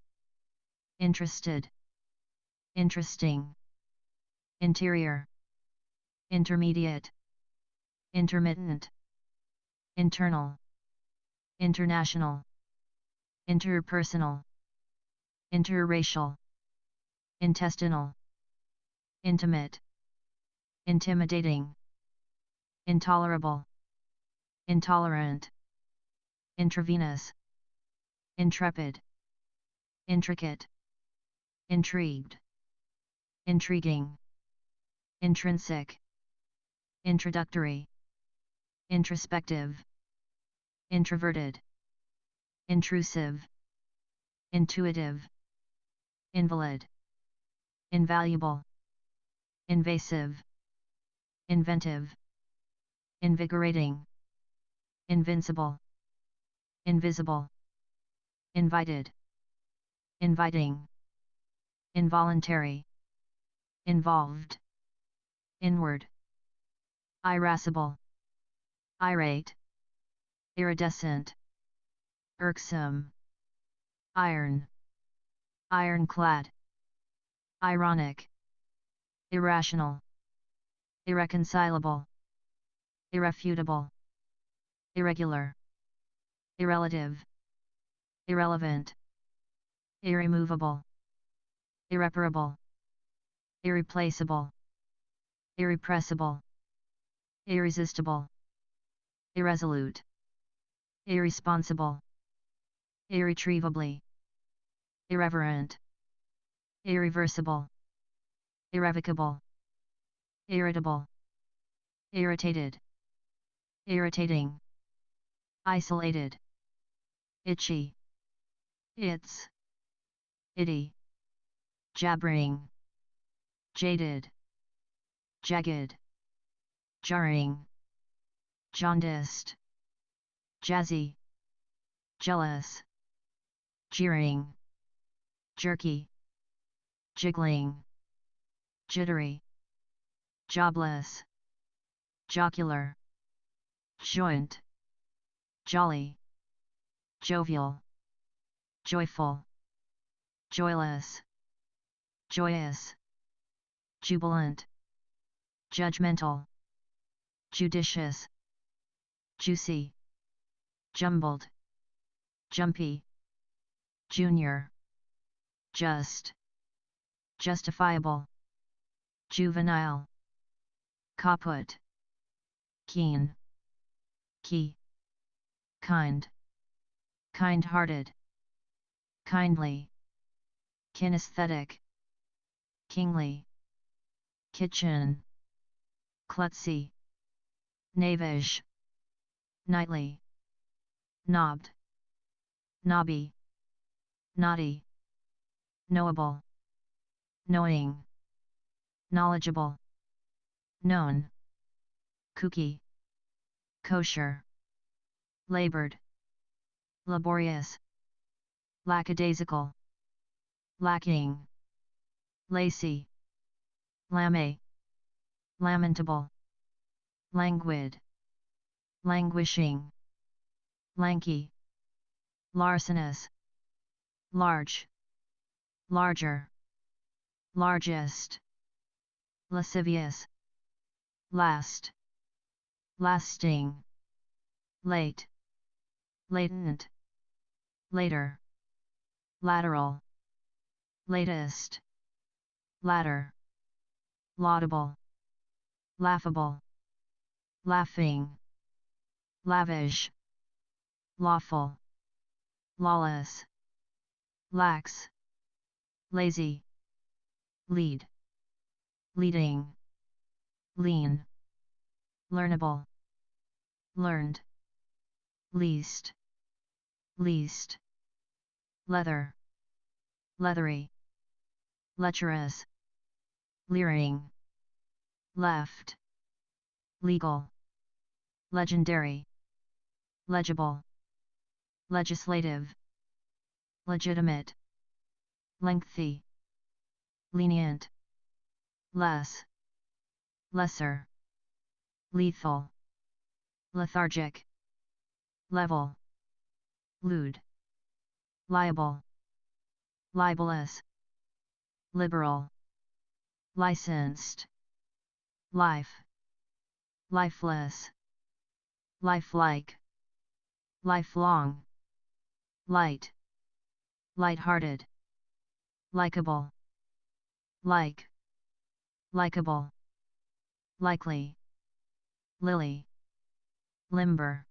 interested, interesting, interior, intermediate, intermittent, internal, international, interpersonal, interracial, intestinal, intimate, intimidating, intolerable, intolerant, intravenous, intrepid, intricate, intrigued, intriguing, intrinsic, introductory, introspective, introverted, intrusive, intuitive, invalid, invaluable, invasive, inventive, invigorating, invincible, invisible, invited, inviting, involuntary, involved, inward, irascible, irate, iridescent, irksome, iron, ironclad, ironic, irrational, irreconcilable, irrefutable, irregular, irrelative, irrelevant, irremovable, irreparable, irreplaceable, irrepressible, irresistible, irresolute, irresponsible, irretrievably, irreverent, irreversible, irrevocable, irritable, irritated, irritating, isolated, itchy, its, itty, jabbering, jaded, jagged, jarring, jaundiced, jazzy, jealous, jeering, jerky, jiggling, jittery, jobless, jocular, joint, jolly, jovial, joyful, joyless, joyous, jubilant, judgmental, judicious, juicy, jumbled, jumpy, junior, just, justifiable, juvenile, caput, keen, key, kind, kind-hearted, kindly, kinesthetic, kingly, kitchen, klutzy, knavish, nightly, knobbed, knobby, naughty, knowable, knowing, knowledgeable, known, kooky, kosher, labored, laborious, lackadaisical, lacking, lacy, lame, lamentable, languid, languishing, lanky, larcenous, large, larger, largest, lascivious, last, lasting, late, latent, later, lateral, latest, ladder, laudable, laughable, laughing, lavish, lawful, lawless, lax, lazy, lead, leading, lean, learnable, learned, least, least, leather, leathery, lecherous, leering, left, legal, legendary, legible, legislative, legitimate, lengthy, lenient, less, lesser, lethal, lethargic, level, lewd, liable, libelous, liberal, licensed, life, lifeless, lifelike, lifelong, light, light-hearted, likable, like, likable, likely, lily, limber,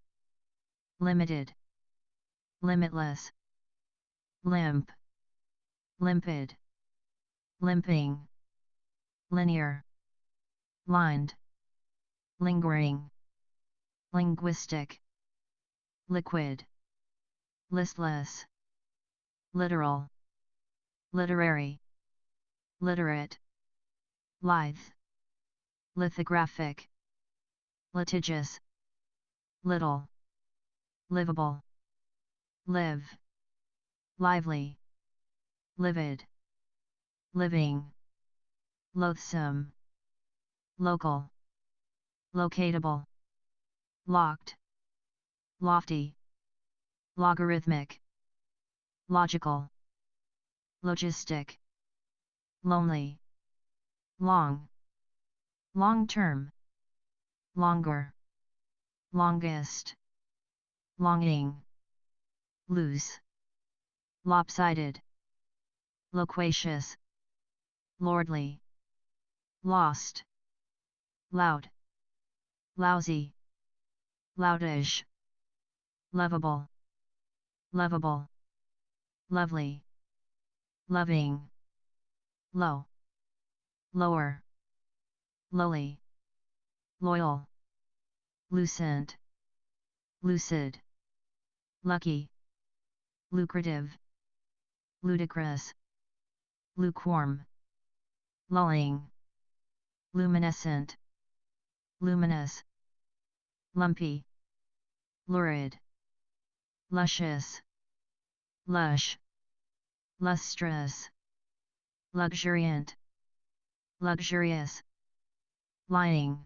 limited, limitless, limp, limpid, limping, linear, lined, lingering, linguistic, liquid, listless, literal, literary, literate, lithe, lithographic, litigious, little, livable, live, lively, livid, living, loathsome, local, locatable, locked, lofty, logarithmic, logical, logistic, lonely, long, long-term, longer, longest, longing, loose, lopsided, loquacious, lordly, lost, loud, lousy, loudish, lovable, lovable, lovely, loving, low, lower, lowly, loyal, lucent, lucid, lucky, lucrative, ludicrous, lukewarm, lulling, luminescent, luminous, lumpy, lurid, luscious, lush, lustrous, luxuriant, luxurious, lying,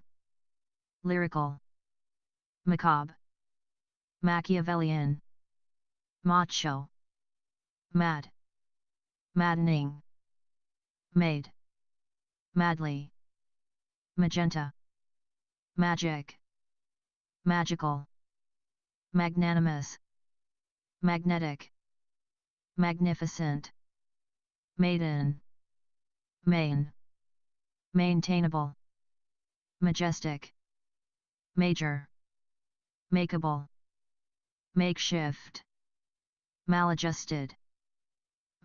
lyrical, macabre, Machiavellian, macho, mad, maddening, made, madly, magenta, magic, magical, magnanimous, magnetic, magnificent, maiden, main, maintainable, majestic, major, makeable, makeshift, maladjusted,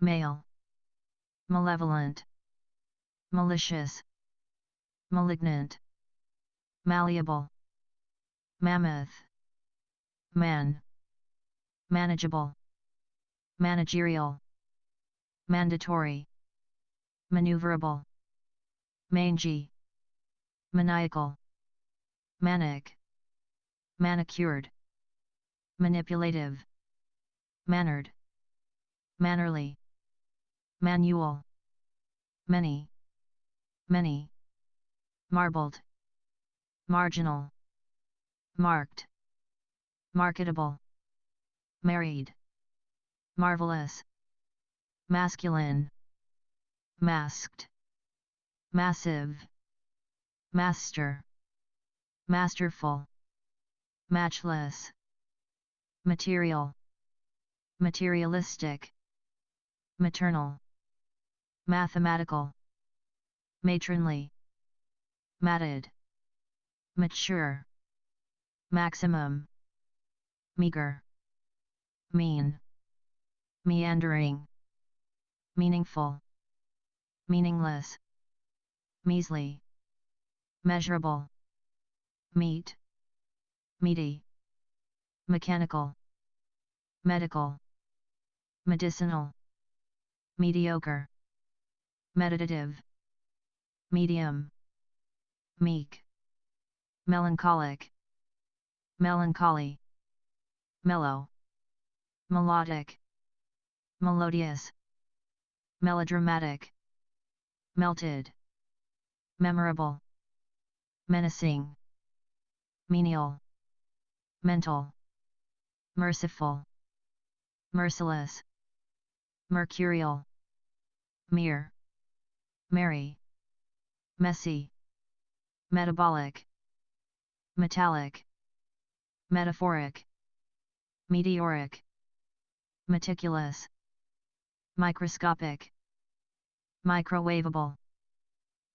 male, malevolent, malicious, malignant, malleable, mammoth, man, manageable, managerial, mandatory, maneuverable, mangy, maniacal, manic, manicured, manipulative, mannered, mannerly, manual, many, many, marbled, marginal, marked, marketable, married, marvelous, masculine, masked, massive, master, masterful, matchless, material, materialistic, maternal, mathematical, matronly, matted, mature, maximum, meager, mean, meandering, meaningful, meaningless, measly, measurable, meat, meaty, mechanical, medical, medicinal, mediocre, meditative, medium, meek, melancholic, melancholy, mellow, melodic, melodious, melodramatic, melted, memorable, menacing, menial, mental, merciful, merciless, mercurial, mere, merry, messy, metabolic, metallic, metaphoric, meteoric, meticulous, microscopic, microwavable,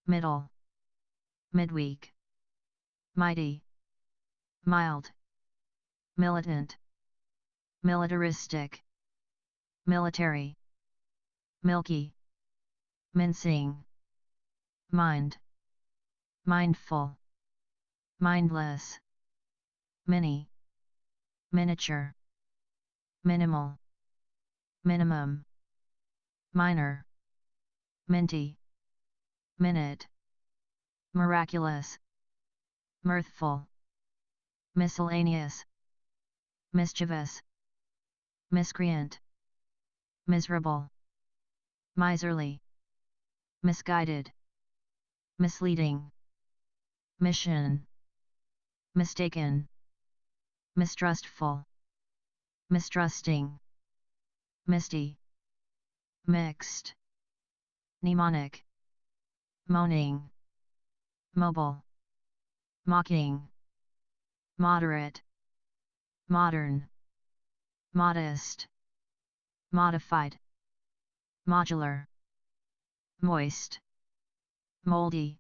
middle, midweek, mighty, mild, militant, militaristic, military, milky, mincing, mind, mindful, mindless, mini, miniature, minimal, minimum, minor, minty, minute, miraculous, mirthful, miscellaneous, mischievous, miscreant, miserable, miserly, misguided, misleading, mission, mistaken, mistrustful, mistrusting, misty, mixed, mnemonic, moaning, mobile, mocking, moderate, modern, modest, modified, modular, moist, moldy,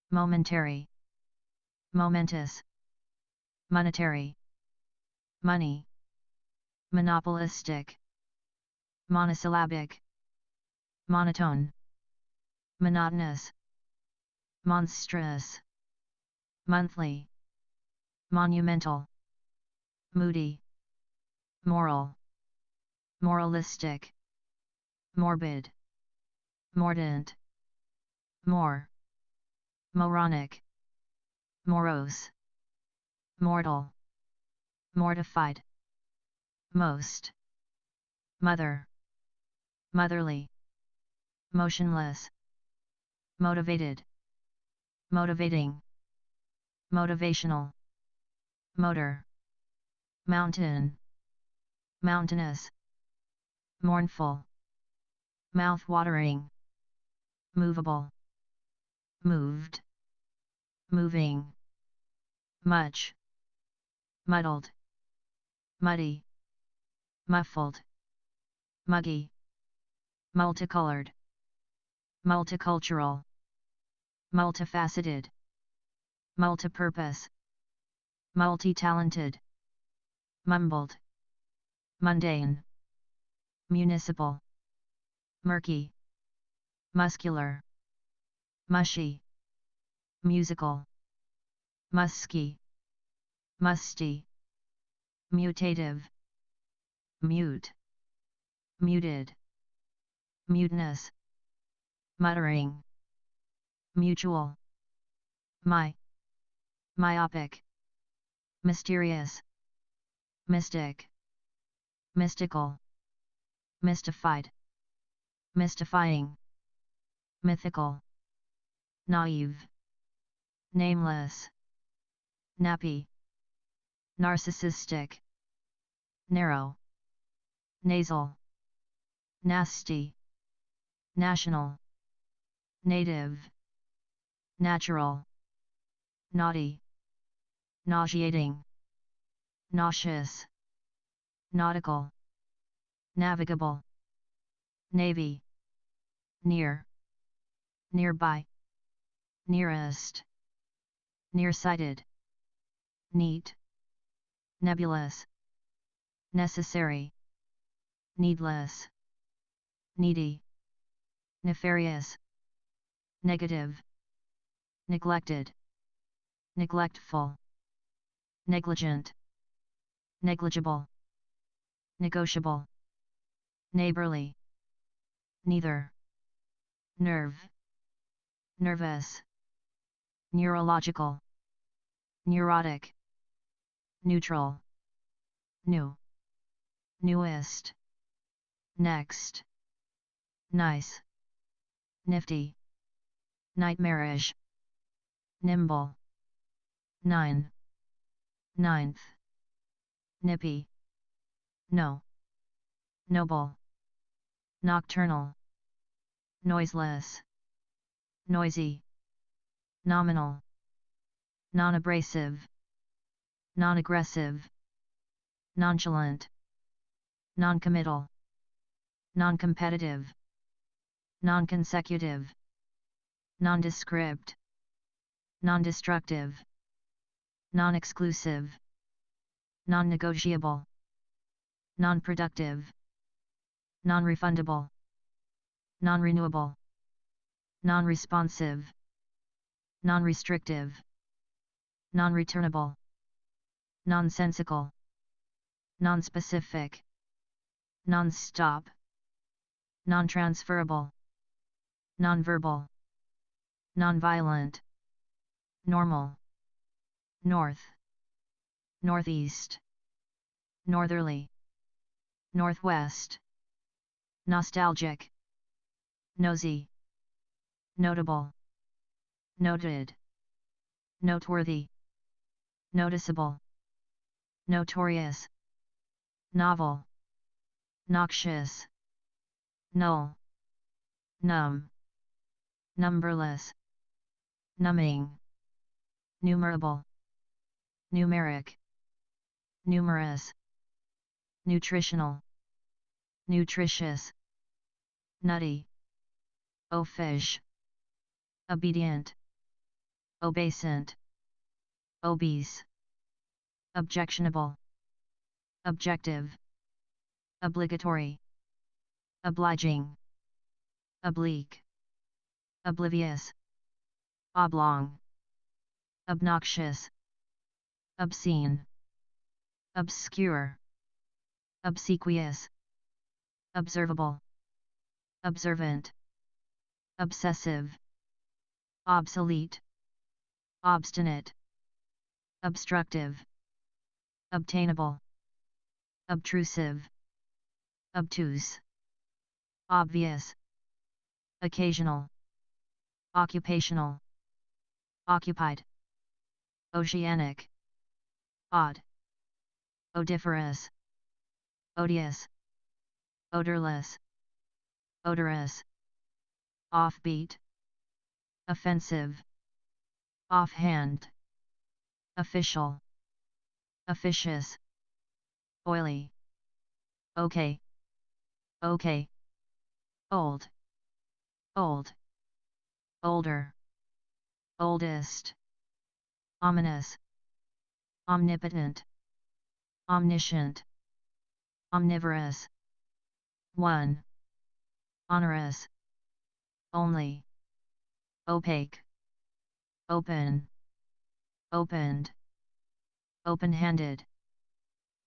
momentary, momentous, monetary, money, monopolistic, monosyllabic, monotone, monotonous, monstrous, monthly, monumental, moody, moral, moralistic, morbid, mordant, more, moronic, morose, mortal, mortified, most, mother, motherly, motionless, motivated, motivating, motivational, motor, mountain, mountainous, mournful, mouth-watering, movable, moved, moving, much, muddled, muddy, muffled, muggy, multicolored, multicultural, multifaceted, multipurpose, multi-talented, mumbled, mundane, municipal, murky, muscular, mushy, musical, musky, musty, mutative, mute, muted, mutinous, muttering, mutual, myopic, mysterious, mystic, mystical, mystified, mystifying, mythical, naive, nameless, nappy, narcissistic, narrow, nasal, nasty, national, native, natural, naughty, nauseating, nauseous, nautical, navigable, navy, near, nearby, nearest, nearsighted, neat, nebulous, necessary, needless, needy, nefarious, negative, neglected, neglectful, negligent, negligible, negotiable, neighborly, neither, nerve, nervous, neurological, neurotic, neutral, new, newest, next, nice, nifty, nightmarish, nimble, nine, ninth, nippy, no, noble, nocturnal, noiseless, noisy, nominal, non-abrasive, non-aggressive, nonchalant, non-committal, non-competitive, non-consecutive, nondescript, non-destructive, non-exclusive, non-negotiable, non-productive, non-refundable, non-renewable, non-responsive, non-restrictive, non-returnable, nonsensical, non-specific, non-stop, non-transferable, non-verbal, non-violent, normal, north, northeast, northerly, northwest, nostalgic, nosy, notable, noted, noteworthy, noticeable, notorious, novel, noxious, null, numb, numberless, numbing, numerable, numeric, numerous, nutritional, nutritious, nutty, oafish, obedient, obeisant, obese, objectionable, objective, obligatory, obliging, oblique, oblivious, oblong, obnoxious, obscene, obscure, obsequious, observable, observant, obsessive, obsolete, obstinate, obstructive, obtainable, obtrusive, obtuse, obvious, occasional, occupational, occupied, oceanic, odd, odoriferous, odious, odorless, odorous, offbeat, offensive, offhand, official, officious, oily, okay, okay, old, old, older, oldest, ominous, omnipotent, omniscient, omnivorous, one, onerous, only, opaque, open, opened, open-handed,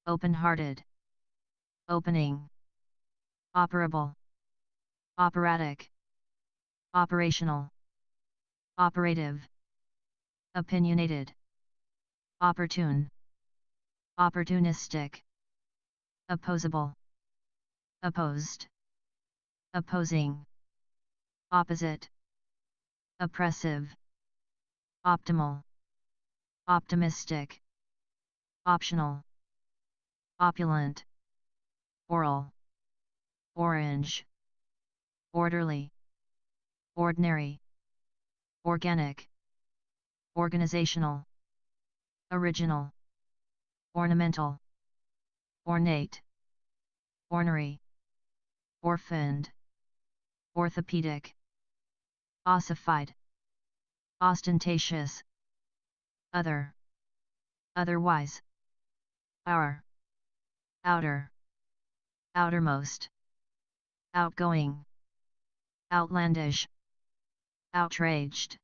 open-hearted, opening, operable, operatic, operational, operative, opinionated, opportune, opportunistic, opposable, opposed, opposing, opposite, oppressive, optimal, optimistic, optional, opulent, oral, orange, orderly, ordinary, organic, organizational, original, ornamental, ornate, ornery, orphaned, orthopedic, ossified, ostentatious, other, otherwise, our, outer, outermost, outgoing, outlandish, outraged,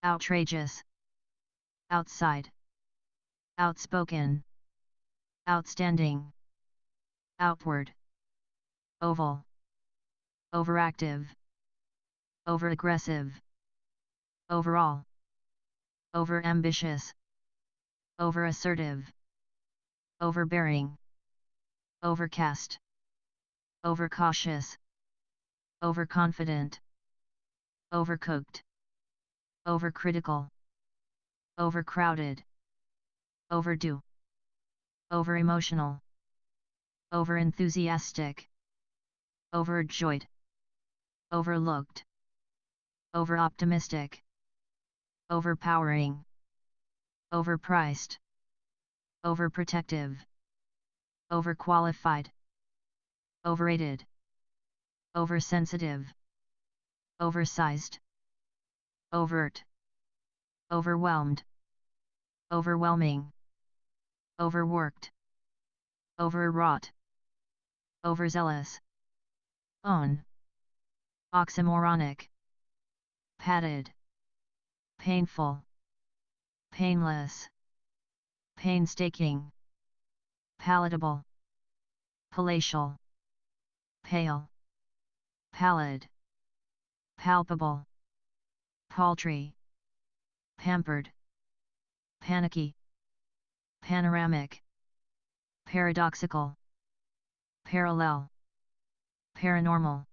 outrageous, outside, outspoken, outstanding, outward, oval, overactive, overaggressive, overall, overambitious, overassertive, overbearing, overcast, overcautious, overconfident, overcooked, overcritical, overcrowded, overdue, overemotional, overenthusiastic, overjoyed, overlooked, overoptimistic, overpowering, overpriced, overprotective, overqualified, overrated, oversensitive, oversized, overt, overwhelmed, overwhelming, overworked, overwrought, overzealous, own, oxymoronic, padded, painful, painless, painstaking, palatable, palatial, pale, pallid, palpable, paltry, pampered, panicky, panoramic, paradoxical, parallel, paranormal,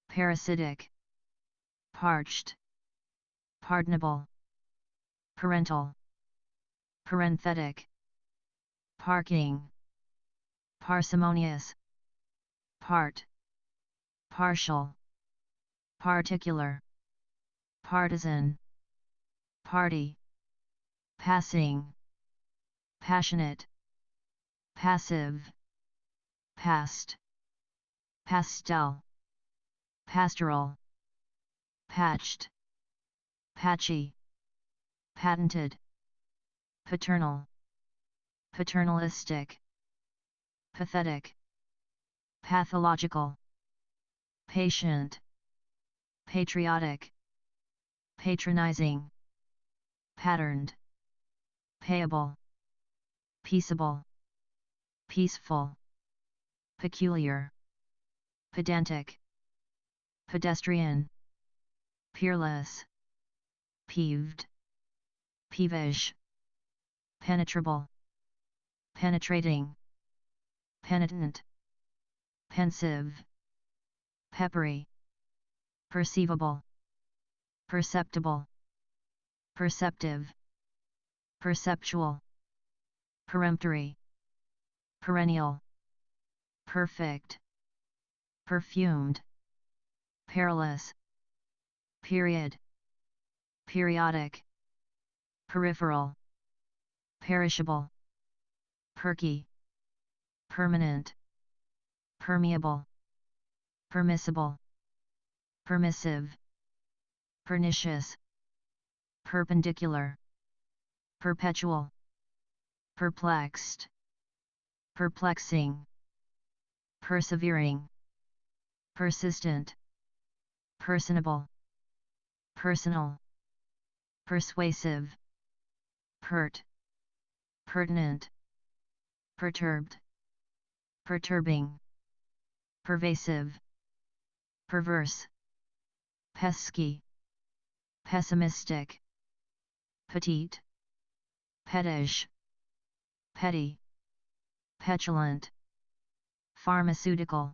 parasitic, parched, pardonable, parental, parenthetic, parking, parsimonious, part, partial, particular, partisan, party, passing, passionate, passive, past, pastel, pastoral, patched, patchy, patented, paternal, paternalistic, pathetic, pathological, patient, patriotic, patronizing, patterned, payable, peaceable, peaceful, peculiar, pedantic, pedestrian, peerless, peeved, peevish, penetrable, penetrating, penitent, pensive, peppery, perceivable, perceptible, perceptive, perceptual, peremptory, perennial, perfect, perfumed, perilous, period, periodic, peripheral, perishable, perky, permanent, permeable, permissible, permissive, pernicious, perpendicular, perpetual, perplexed, perplexing, persevering, persistent, personable, personal, persuasive, pert, pertinent, perturbed, perturbing, pervasive, perverse, pesky, pessimistic, petite, pettish, petty, petulant, pharmaceutical,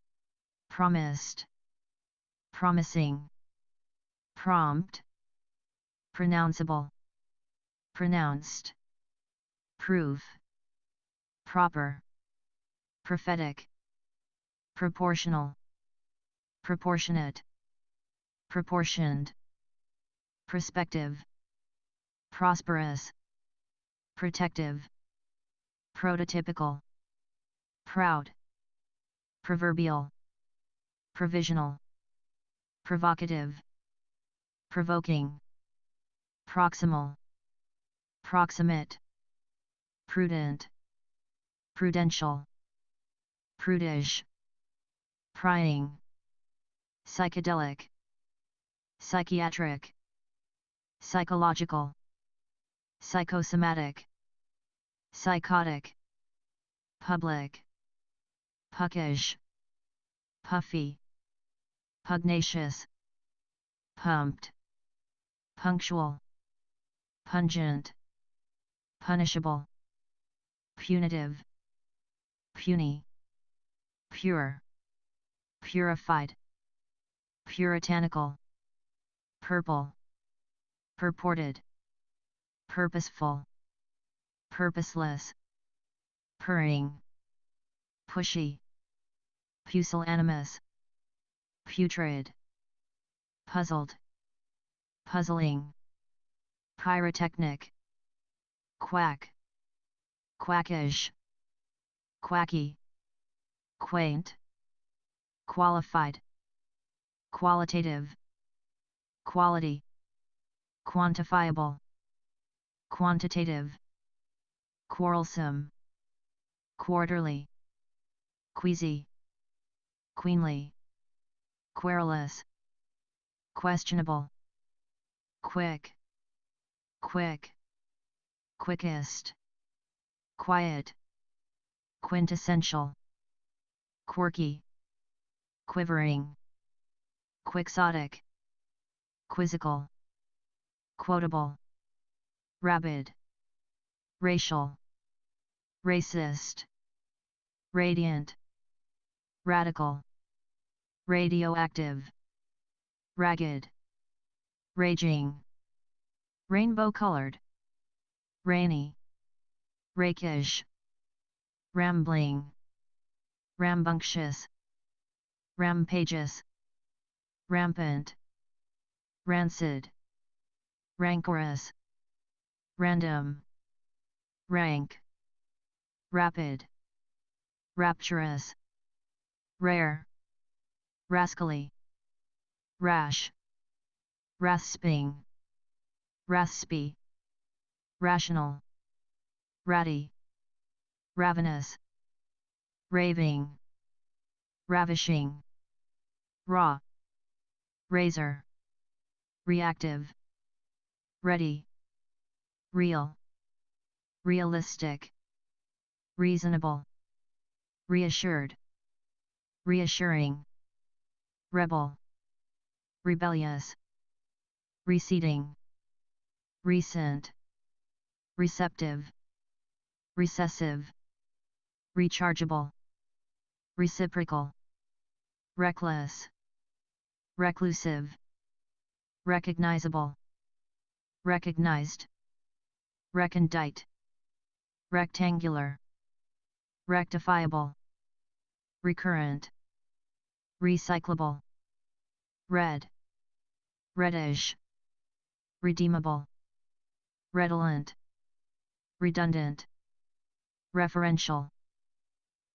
promised, promising, prompt, pronounceable, pronounced, proof, proper, prophetic, proportional, proportionate, proportioned, prospective, prosperous, protective, prototypical, proud, proverbial, provisional, provocative, provoking, proximal, proximate, prudent, prudential, prudish, prying, psychedelic, psychiatric, psychological, psychosomatic, psychotic, public, puckish, puffy, pugnacious, pumped, punctual, pungent, punishable, punitive, puny, pure, purified, puritanical, purple, purported, purposeful, purposeless, purring, pushy, pusillanimous, putrid, puzzled, puzzling, pyrotechnic, quack, quackish, quacky, quaint, qualified, qualitative, quality, quantifiable, quantitative, quarrelsome, quarterly, queasy, queenly, querulous, questionable, quick, quick, quickest, quiet, quintessential, quirky, quivering, quixotic, quizzical, quotable, rabid, racial, racist, radiant, radical, radioactive, ragged, raging, rainbow-colored, rainy, rakish, rambling, rambunctious, rampageous, rampant, rancid, rancorous, random, rank, rapid, rapturous, rare, rascally, rash, rasping, raspy, rational, ratty, ravenous, raving, ravishing, raw, razor, reactive, ready, real, realistic, reasonable, reassured, reassuring, rebel, rebellious, receding, recent, receptive, recessive, rechargeable, reciprocal, reckless, reclusive, recognizable, recognized, recondite, rectangular, rectifiable, recurrent, recyclable, red, reddish, redeemable, redolent, redundant, referential,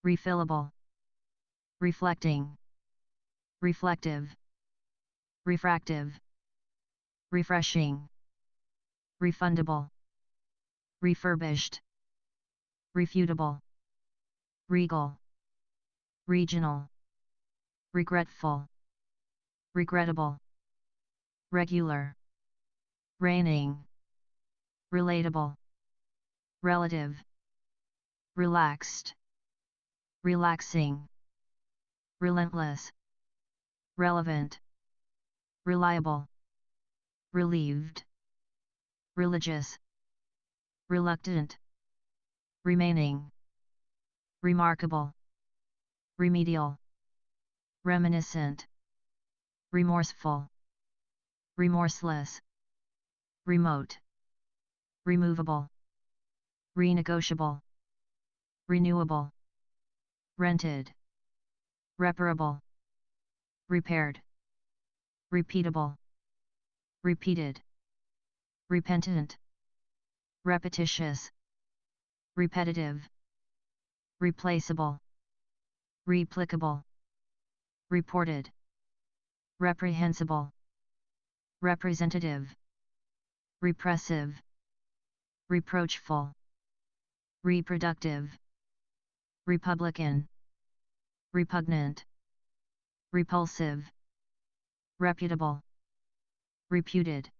refillable, reflecting, reflective, refractive, refreshing, refundable, refurbished, refutable, regal, regional, regretful, regrettable, regular, raining, relatable, relative, relaxed, relaxing, relentless, relevant, reliable, relieved, religious, reluctant, remaining, remarkable, remedial, reminiscent, remorseful, remorseless, remote, removable, renegotiable, renewable, rented, reparable, repaired, repeatable, repeated, repentant, repetitious, repetitive, replaceable, replicable, reported, reprehensible, representative, repressive, reproachful, reproductive, republican, repugnant, repulsive, reputable, reputed,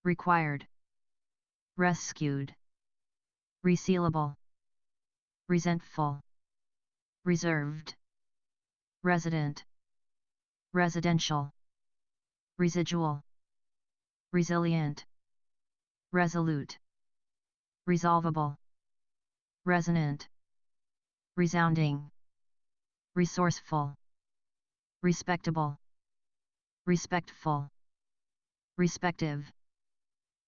required, rescued, resealable, resentful, reserved, resident, residential, residual, resilient, resolute, resolvable, resonant, resounding, resourceful, respectable, respectful, respective,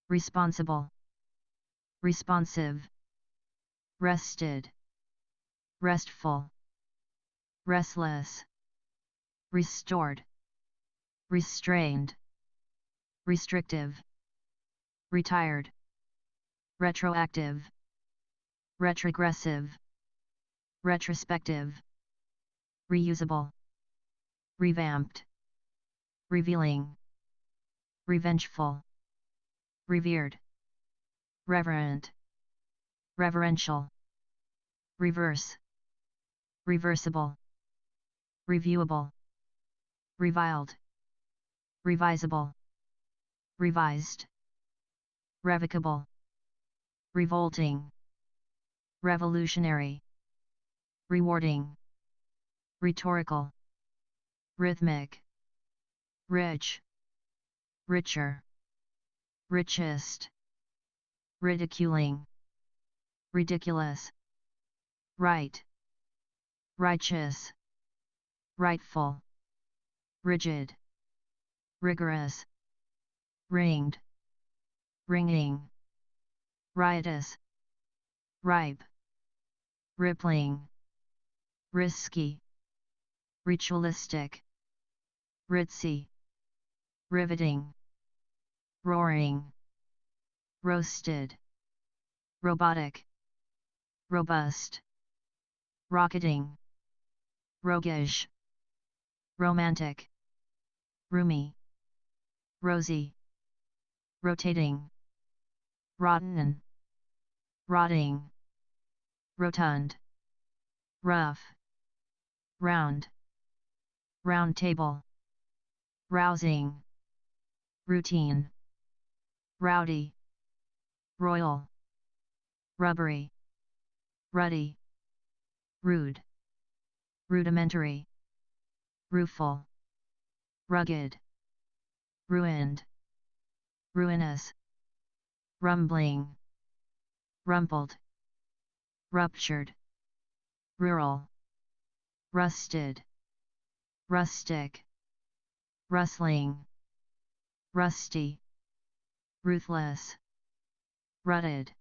responsible, responsive, rested, restful, restless, restored, restrained, restrictive, retired, retroactive, retrogressive, retrospective, reusable, revamped, revealing, revengeful, revered, reverent, reverential, reverse, reversible, reviewable, reviled, revisable, revised, revocable, revolting, revolutionary, rewarding, rhetorical, rhythmic, rich, richer, richest, ridiculing, ridiculous, right, righteous, rightful, rigid, rigorous, ringed, ringing, riotous, ripe, rippling, risky, ritualistic, ritzy, riveting, roaring, roasted, robotic, robust, rocketing, roguish, romantic, roomy, rosy, rotating, rotten, rotting, rotund, rough, round, round table, rousing, routine, rowdy, royal, rubbery, ruddy, rude, rudimentary, rueful, rugged, ruined, ruinous, rumbling, rumpled, ruptured, rural, rusted, rustic, rustling, rusty, ruthless, rutted,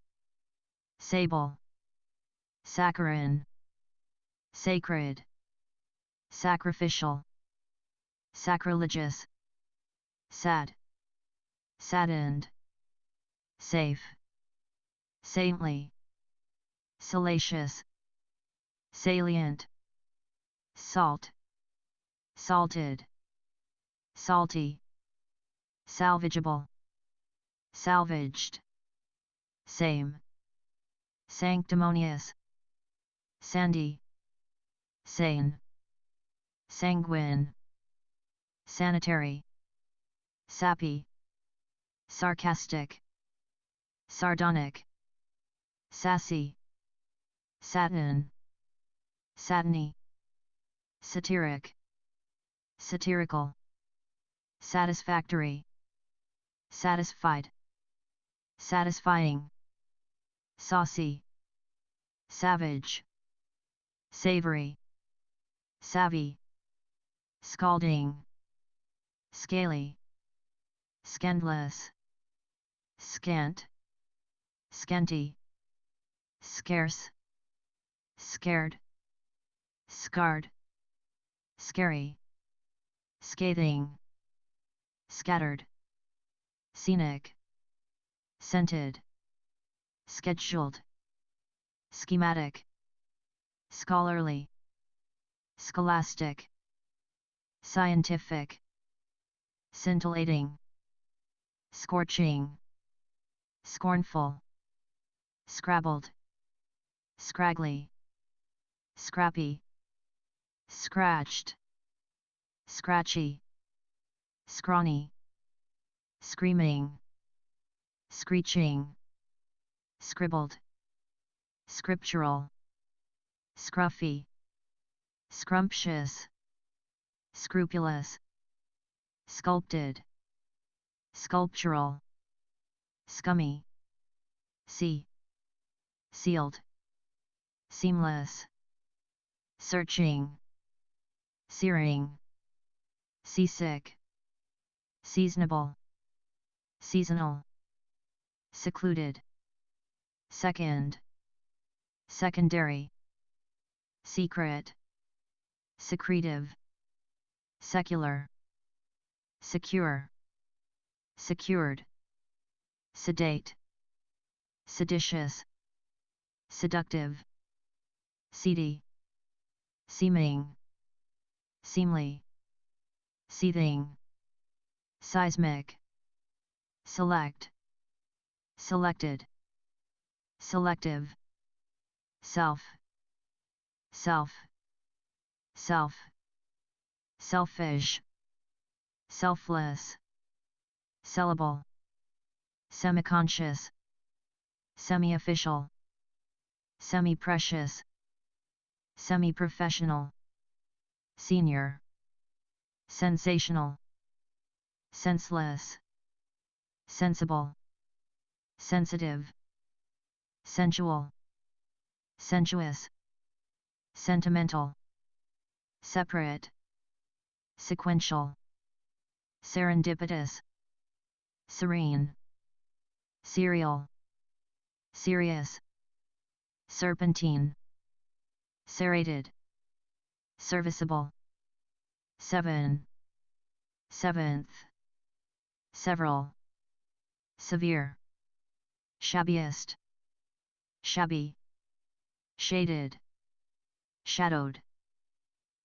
sable, saccharine, sacred, sacrificial, sacrilegious, sad, saddened, safe, saintly, salacious, salient, salt, salted, salty, salvageable, salvaged, same, sanctimonious, sandy, sane, sanguine, sanitary, sappy, sarcastic, sardonic, sassy, satin, satiny, satiric, satirical, satisfactory, satisfied, satisfying, saucy, savage, savory, savvy, scalding, scaly, scandalous, scant, scanty, scarce, scared, scarred, scary, scathing, scattered, scenic, scented, scheduled, schematic, scholarly, scholastic, scientific, scintillating, scorching, scornful, scrabbled, scraggly, scrappy, scratched, scratchy, scrawny, screaming, screeching, scribbled, scriptural, scruffy, scrumptious, scrupulous, sculpted, sculptural, scummy, sealed, seamless, searching, searing, seasick, seasonable, seasonal, secluded, second, secondary, secret, secretive, secular, secure, secured, sedate, seditious, seductive, seedy, seeming, seemly, seething, seismic, select, selected, selective, self, self, self, selfish, selfless, sellable, semi-conscious, semi-official, semi-precious, semi-professional, senior, sensational, senseless, sensible, sensitive, sensual, sensuous, sentimental, separate, sequential, serendipitous, serene, serial, serious, serpentine, serrated, serviceable, seventh, several, severe, shabbiest, shabby, shaded, shadowed,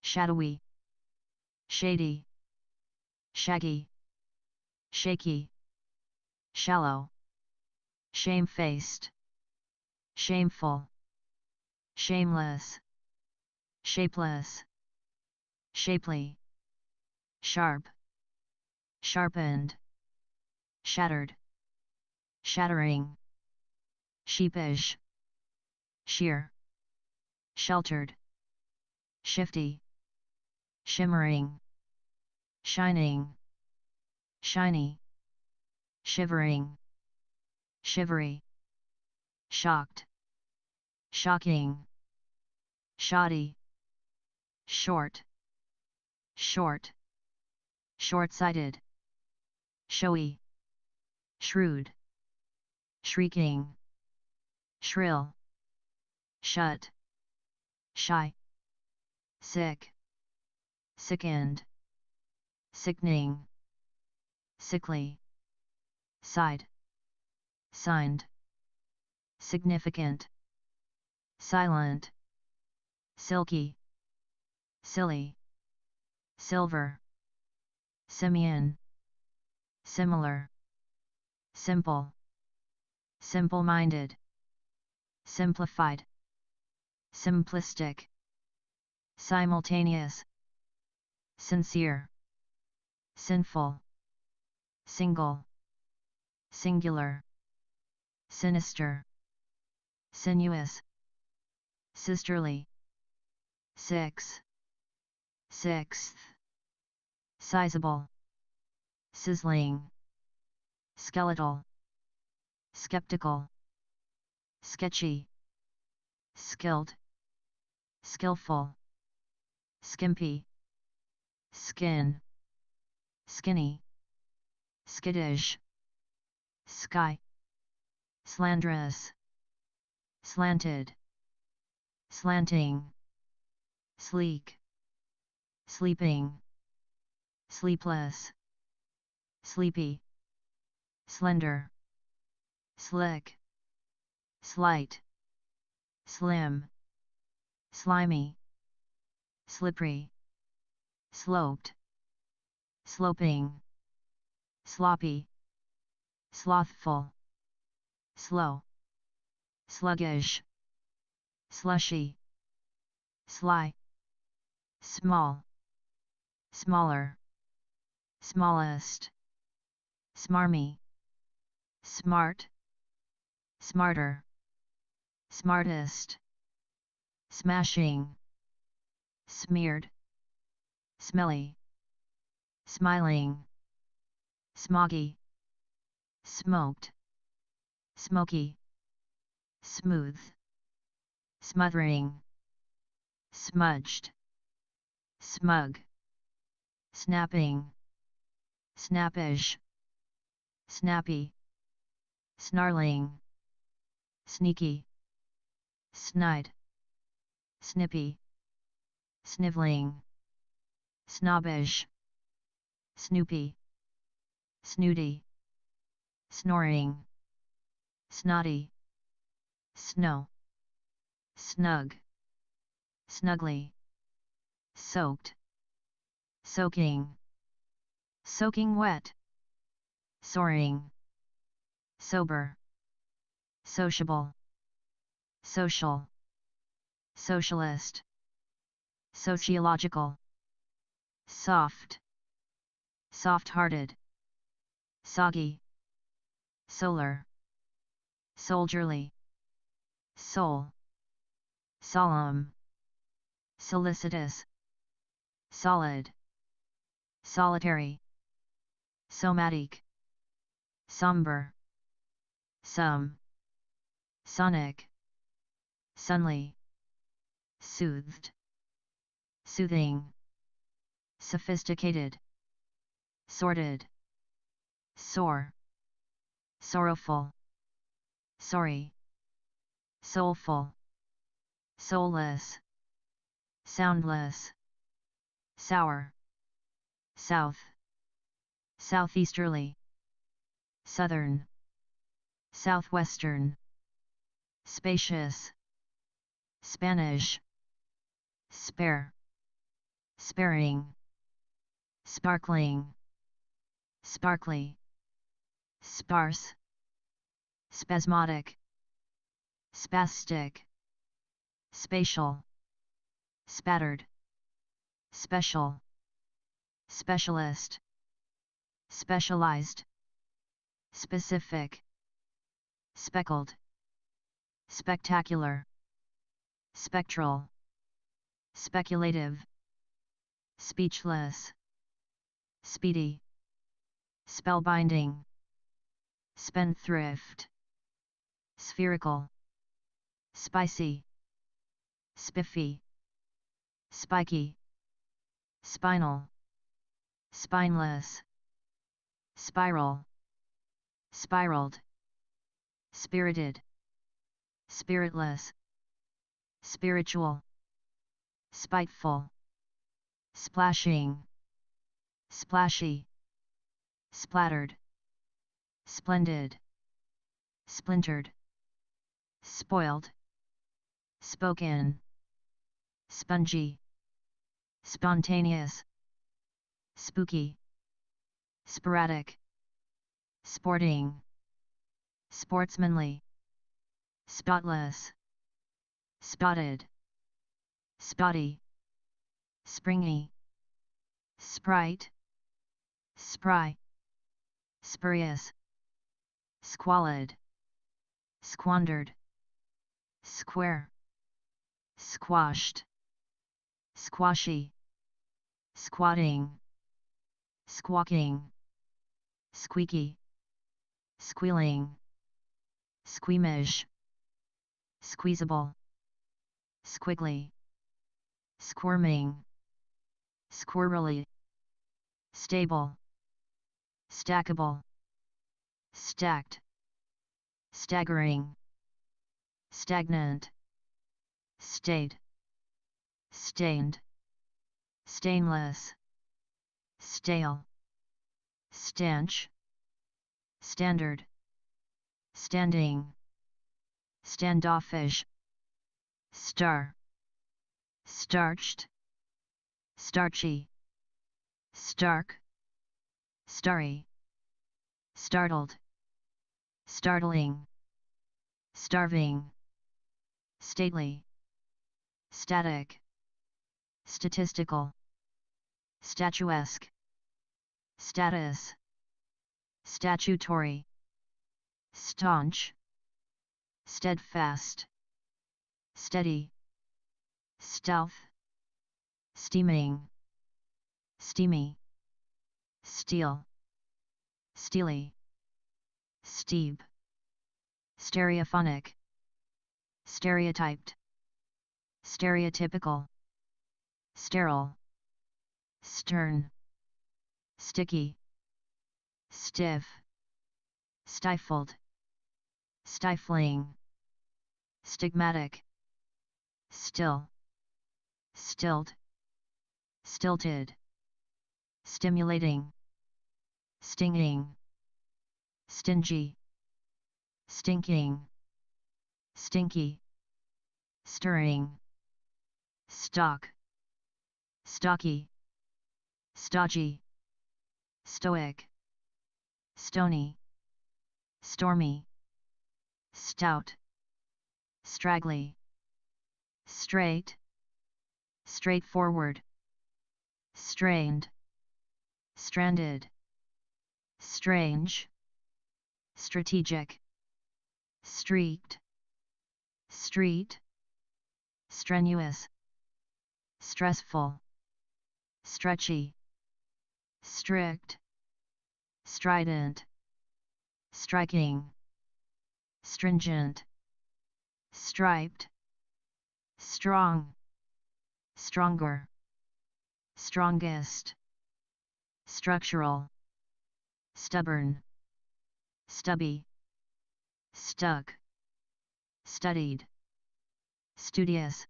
shadowy, shady, shaggy, shaky, shallow, shamefaced, shameful, shameless, shapeless, shapely, sharp, sharpened, shattered, shattering, sheepish, sheer, sheltered, shifty, shimmering, shining, shiny, shivering, shivery, shocked, shocking, shoddy, short, short, short-sighted, showy, shrewd, shrieking, shrill, shut, shy, sick, sickened, sickening, sickly, side, signed, significant, silent, silky, silly, silver, simian, similar, simple, simple-minded, simplified, simplistic, simultaneous, sincere, sinful, single, singular, sinister, sinuous, sisterly, sixth, sizable, sizzling, skeletal, skeptical, sketchy, skilled, skillful, skimpy, skin, skinny, skittish, sky, slanderous, slanted, slanting, sleek, sleeping, sleepless, sleepy, slender, slick, slight, slim, slimy, slippery, sloped, sloping, sloppy, slothful, slow, sluggish, slushy, sly, small, smaller, smallest, smarmy, smart, smarter, smartest, smashing, smeared, smelly, smiling, smoggy, smoked, smoky, smooth, smothering, smudged, smug, snapping, snappish, snappy, snarling, sneaky, snide, snippy, sniveling, snobbish, snoopy, snooty, snoring, snotty, snow, snug, snugly, soaked, soaking, soaking wet, soaring, sober, sociable, social, socialist, sociological, soft, soft-hearted, soggy, solar, soldierly, soul, solemn, solicitous, solid, solitary, somatic, somber, sum, sonic, sunly, soothed, soothing, sophisticated, sorted, sore, sorrowful, sorry, soulful, soulless, soundless, sour, south, southeasterly, southern, southwestern, spacious, Spanish, spare, sparing, sparkling, sparkly, sparse, spasmodic, spastic, spatial, spattered, special, specialist, specialized, specific, speckled, spectacular, spectral, speculative, speechless, speedy, spellbinding, spendthrift, spherical, spicy, spiffy, spiky, spinal, spineless, spiral, spiraled, spirited, spiritless, spiritual, spiteful, splashing, splashy, splattered, splendid, splintered, spoiled, spoken, spongy, spontaneous, spooky, sporadic, sporting, sportsmanly, spotless, spotted, spotty, springy, sprite, spry, spurious, squalid, squandered, square, squashed, squashy, squatting, squawking, squeaky, squealing, squeamish, squeezable, squiggly, squirming, squirrely, stable, stackable, stacked, staggering, stagnant, state, stained, stainless, stale, stench, standard, standing, standoffish, star, starched, starchy, stark, starry, startled, startling, starving, stately, static, statistical, statuesque, status, statutory, staunch, steadfast, steady, stealth, steaming, steamy, steel, steely, steep, stereophonic, stereotyped, stereotypical, sterile, stern, sticky, stiff, stifled, stifling, stigmatic, still, stilt, stilted, stimulating, stinging, stingy, stinking, stinky, stirring, stock, stocky, stodgy, stoic, stony, stormy, stout, straggly, straight, straightforward, strained, stranded, strange, strategic, streaked, street, strenuous, stressful, stretchy, strict, strident, striking, stringent, striped, strong, stronger, strongest, structural, stubborn, stubby, stuck, studied, studious,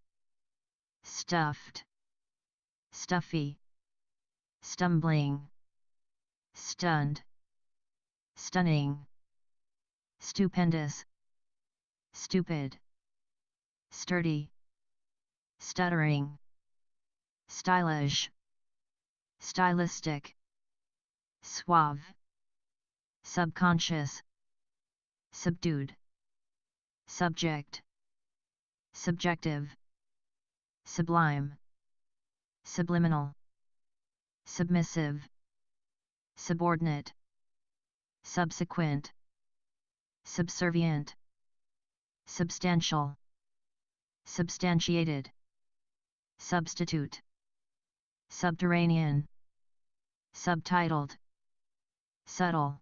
stuffed, stuffy, stumbling, stunned, stunning, stupendous, stupid, sturdy, stuttering, stylish, stylistic, suave, subconscious, subdued, subject, subjective, sublime, subliminal, submissive, subordinate, subsequent, subservient, substantial, substantiated, substitute, subterranean, subtitled, subtle,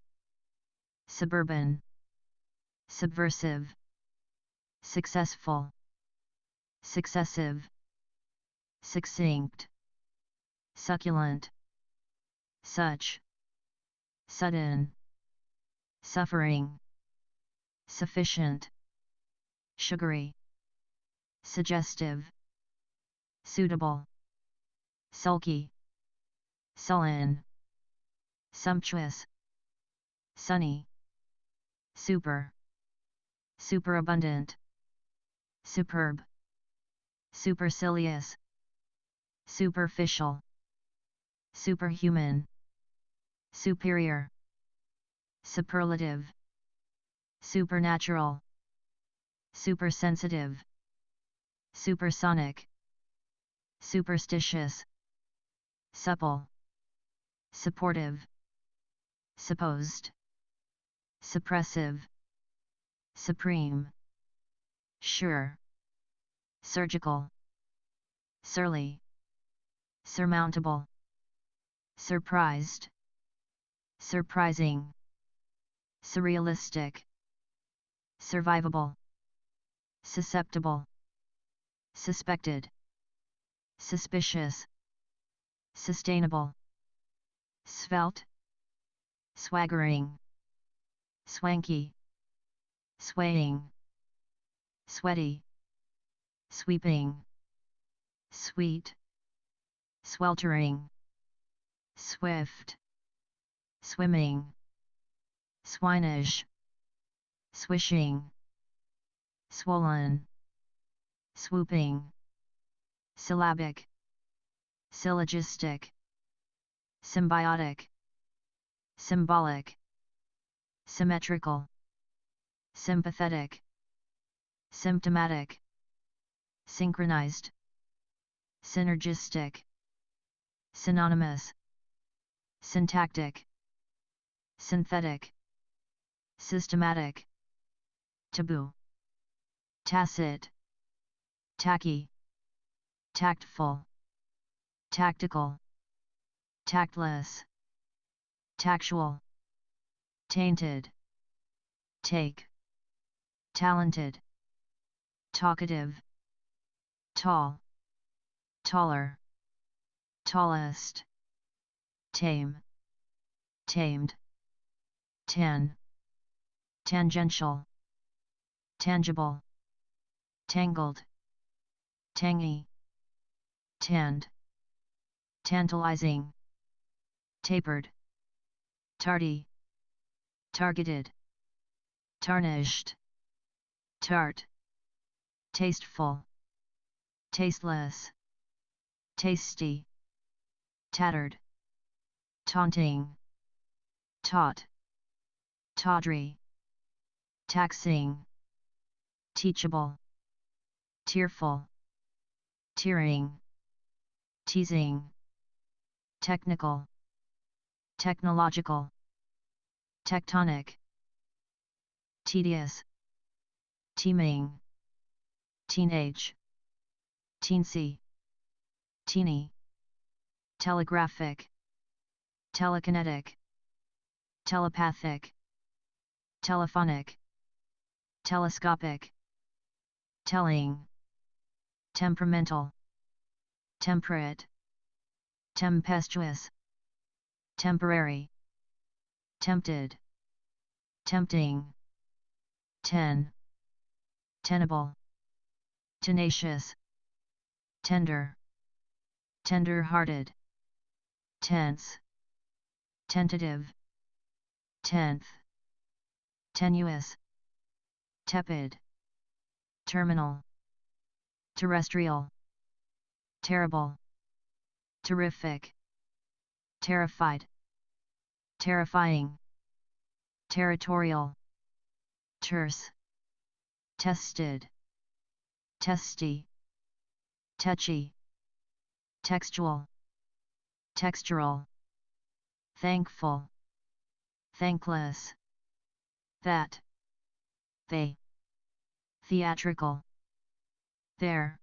suburban, subversive, successful, successive, succinct, succulent, such, sudden, suffering, sufficient, sugary, suggestive, suitable, sulky, sullen, sumptuous, sunny, super, superabundant, superb, supercilious, superficial, superhuman, superior, superlative, supernatural, supersensitive, supersonic, superstitious, supple, supportive, supposed, suppressive, supreme, sure, surgical, surly, surmountable, surprised, surprising, surrealistic, survivable, susceptible, suspected, suspicious, sustainable, svelte, swaggering, swanky, swaying, sweaty, sweeping, sweet, sweltering, swift, swimming, swinish, swishing, swollen, swooping, syllabic, syllogistic, symbiotic, symbolic, symmetrical, sympathetic, symptomatic, synchronized, synergistic, synonymous, syntactic, synthetic, systematic, taboo, tacit, tacky, tactful, tactical, tactless, tactual, tainted, take, talented, talkative, tall, taller, tallest, tame, tamed, tan, tangential, tangible, tangled, tangy, tanned, tantalizing, tapered, tardy, targeted, tarnished, tart, tasteful, tasteless, tasty, tattered, taunting, taught, tawdry, taxing, teachable, tearful, tearing, teasing, technical, technological, tectonic, tedious, teeming, teenage, teensy, teeny, telegraphic, telekinetic, telepathic, telephonic, telescopic, telling, temperamental, temperate, tempestuous, temporary, tempted, tempting, tenable, tenacious, tender, tender-hearted, tense, tentative, tenth, tenuous, tepid, terminal, terrestrial, terrible, terrific, terrified, terrifying, territorial, terse, tested, testy, tetchy, textual, textural, thankful, thankless, that, they, theatrical, there,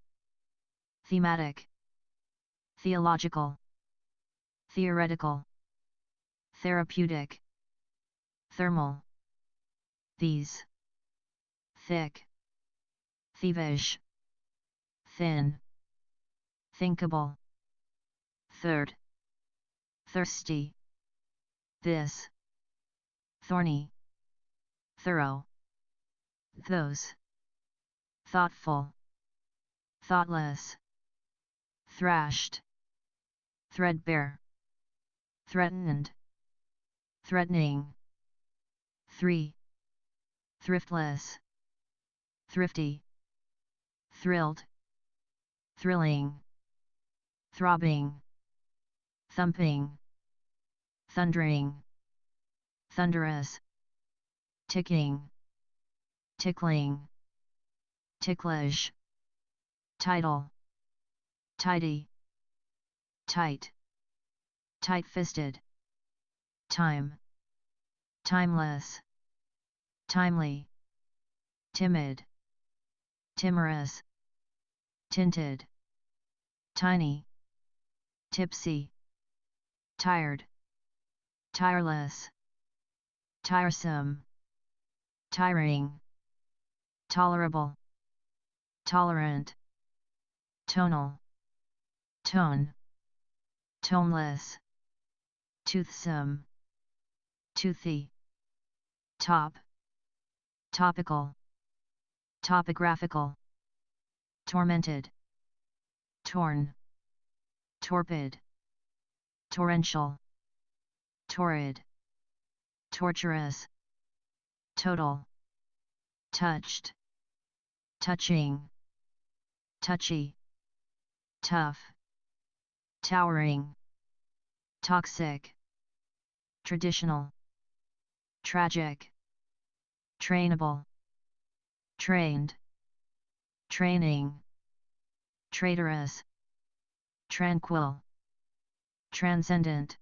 thematic, theological, theoretical, therapeutic, thermal, these, thick, thievish, thin, thinkable, third, thirsty, this, thorny, thorough, those, thoughtful, thoughtless, thrashed, threadbare, threatened, threatening, 3, thriftless, thrifty, thrilled, thrilling, throbbing, thumping, thundering, thunderous, ticking, tickling, ticklish, tidal, tidy, tight, tight-fisted, time, timeless, timely, timid, timorous, tinted, tiny, tipsy, tired, tireless, tiresome, tiring, tolerable, tolerant, tonal, tone, toneless, toothsome, toothy, top, topical, topographical, tormented, torn, torpid, torrential, torrid, torturous, total, touched, touching, touchy, tough, towering, toxic, traditional, tragic, trainable, trained, training, traitorous, tranquil, transcendent,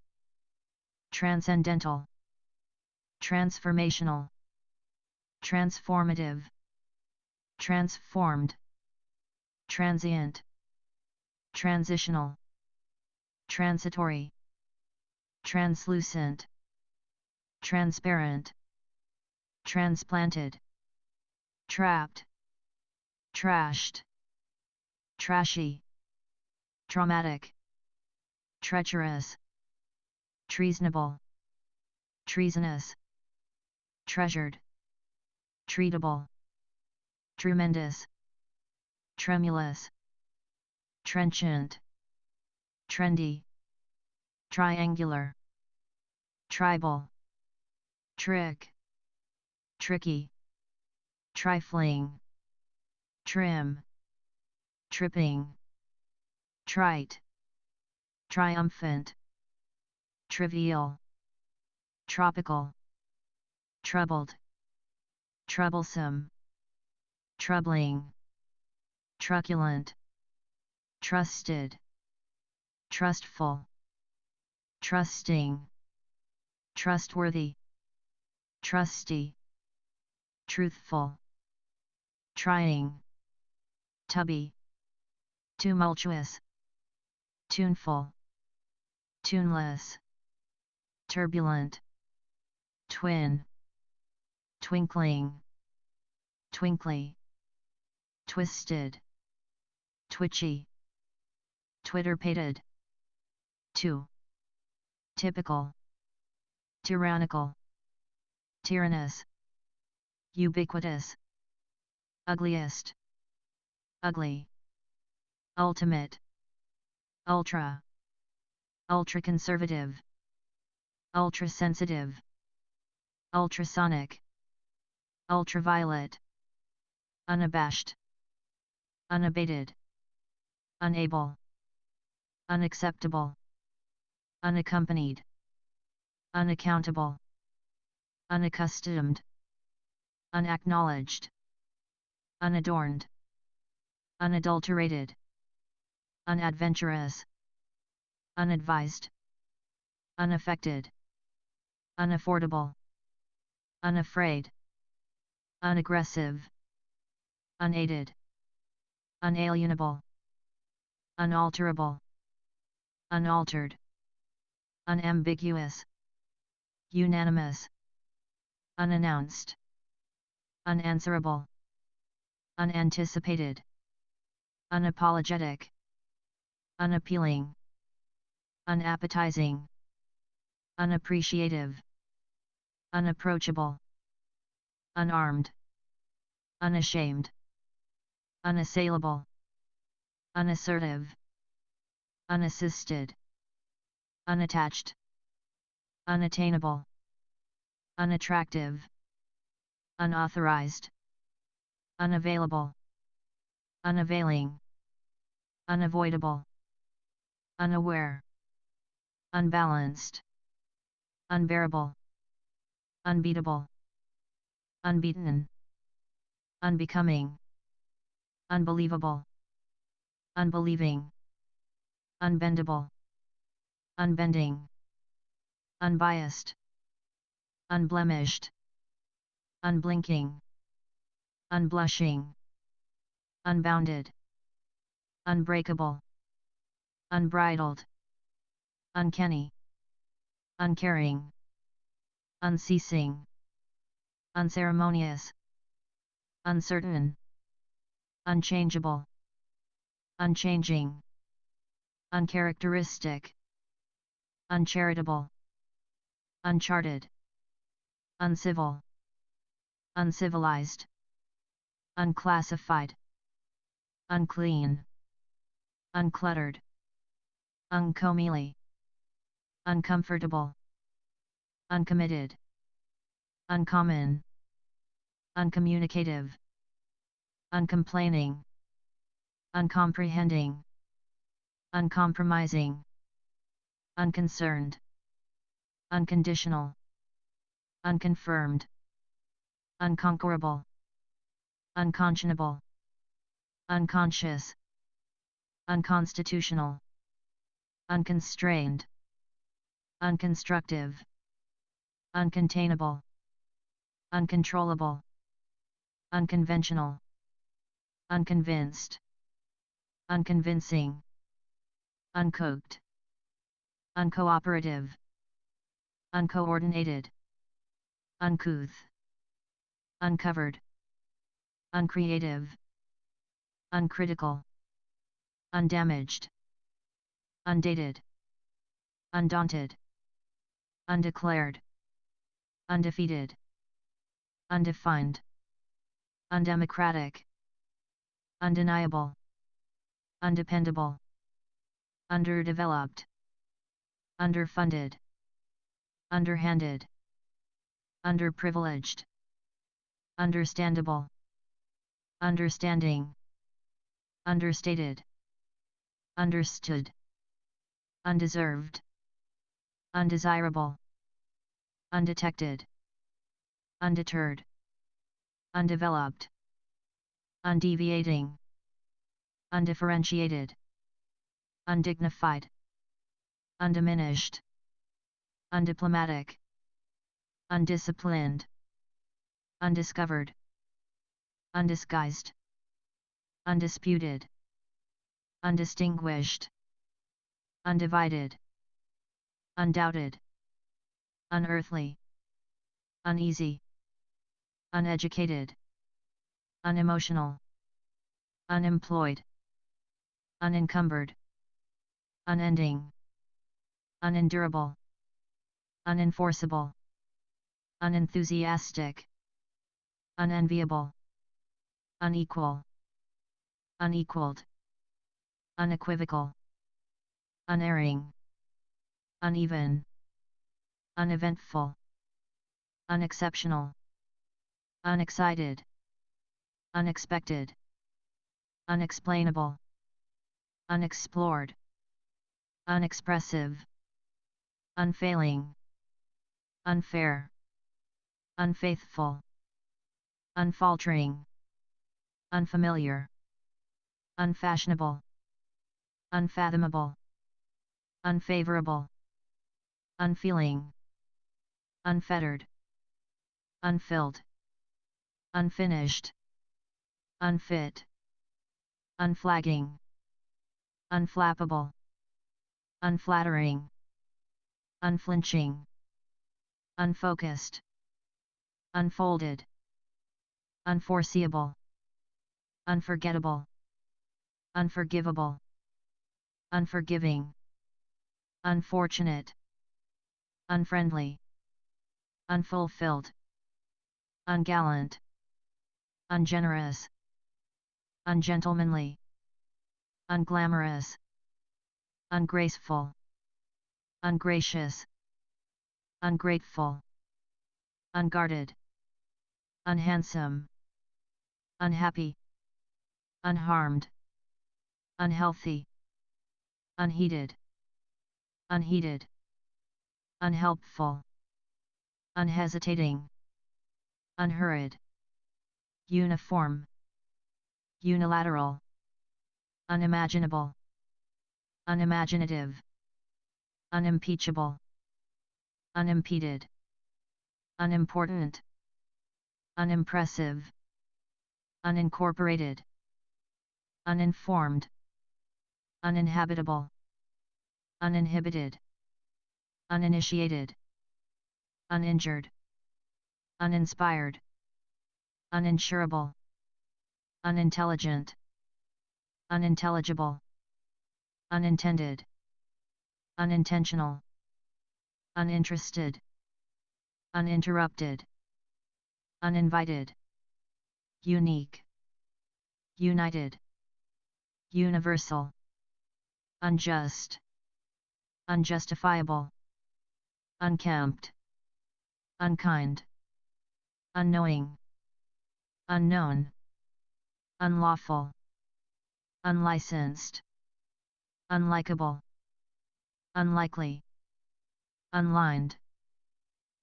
transcendental, transformational, transformative, transformed, transient, transitional, transitory, translucent, transparent, transplanted, trapped, trashed, trashy, traumatic, treacherous, treasonable, treasonous, treasured, treatable, tremendous, tremulous, trenchant, trendy, triangular, tribal, trick, tricky, trifling, trim, tripping, trite, triumphant, trivial, tropical, troubled, troublesome, troubling, truculent, trusted, trustful, trusting, trustworthy, trusty, truthful, trying, tubby, tumultuous, tuneful, tuneless, turbulent, twin, twinkling, twinkly, twisted, twitchy, twitterpated, two, typical, tyrannical, tyrannous, ubiquitous, ugliest, ugly, ultimate, ultra, ultra-conservative, ultra-sensitive, ultrasonic, ultraviolet, unabashed, unabated, unable, unacceptable, unaccompanied, unaccountable, unaccustomed, unacknowledged, unadorned, unadulterated, unadventurous, unadvised, unaffected, unaffordable, unafraid, unaggressive, unaided, unalienable, unalterable, unaltered, unambiguous, unanimous, unannounced, unanswerable, unanticipated, unapologetic, unappealing, unappetizing, unappreciative, unapproachable, unarmed, unashamed, unassailable, unassertive, unassisted, unattached, unattainable, unattractive, unauthorized, unavailable, unavailing, unavoidable, unaware, unbalanced, unbearable, unbeatable, unbeaten, unbecoming, unbelievable, unbelieving, unbendable, unbending, unbiased, unblemished, unblinking, unblushing, unbounded, unbreakable, unbridled, uncanny, uncaring, unceasing, unceremonious, uncertain, unchangeable, unchanging, uncharacteristic, uncharitable, uncharted, uncivil, uncivilized, unclassified, unclean, uncluttered, uncomely, uncomfortable, uncommitted, uncommon, uncommunicative, uncomplaining, uncomprehending, uncompromising, unconcerned, unconditional, unconfirmed, unconquerable, unconscionable, unconscious, unconstitutional, unconstrained, unconstructive, uncontainable, uncontrollable, unconventional, unconvinced, unconvincing, uncooked, uncooperative, uncoordinated, uncouth, uncovered, uncreative, uncritical, undamaged, undated, undaunted, undeclared, undefeated, undefined, undemocratic, undeniable, undependable, underdeveloped, underfunded, underhanded, underprivileged, understandable, understanding, understated, understood, undeserved, undesirable, undetected, undeterred, undeveloped, undeviating, undifferentiated, undignified, undiminished, undiplomatic, undisciplined, undiscovered, undisguised, undisputed, undistinguished, undivided, undoubted, unearthly, uneasy, uneducated, unemotional, unemployed, unencumbered, unending, unendurable, unenforceable, unenthusiastic, unenviable, unequal, unequaled, unequivocal, unerring, uneven, uneventful, unexceptional, unexcited, unexpected, unexplainable, unexplored, unexpressive, unfailing, unfair, unfaithful, unfaltering, unfamiliar, unfashionable, unfathomable, unfavorable, unfeeling, unfettered, unfilled, unfinished, unfit, unflagging, unflappable, unflattering, unflinching, unfocused, unfolded, unforeseeable, unforgettable, unforgivable, unforgiving, unfortunate, unfriendly, unfulfilled, ungallant, ungenerous, ungentlemanly, unglamorous, ungraceful, ungracious, ungrateful, unguarded, unhandsome, unhappy, unharmed, unhealthy, unheeded, unheated, unhelpful, unhesitating, unhurried, uniform, unilateral, unimaginable, unimaginative, unimpeachable, unimpeded, unimportant, unimpressive, unincorporated, uninformed, uninhabitable, uninhibited, uninitiated, uninjured, uninspired, uninsurable, unintelligent, unintelligible, unintended, unintentional, uninterested, uninterrupted, uninvited, unique, united, universal, unjust, unjustifiable, unkempt, unkind, unknowing, unknown, unlawful, unlicensed, unlikable, unlikely, unlined,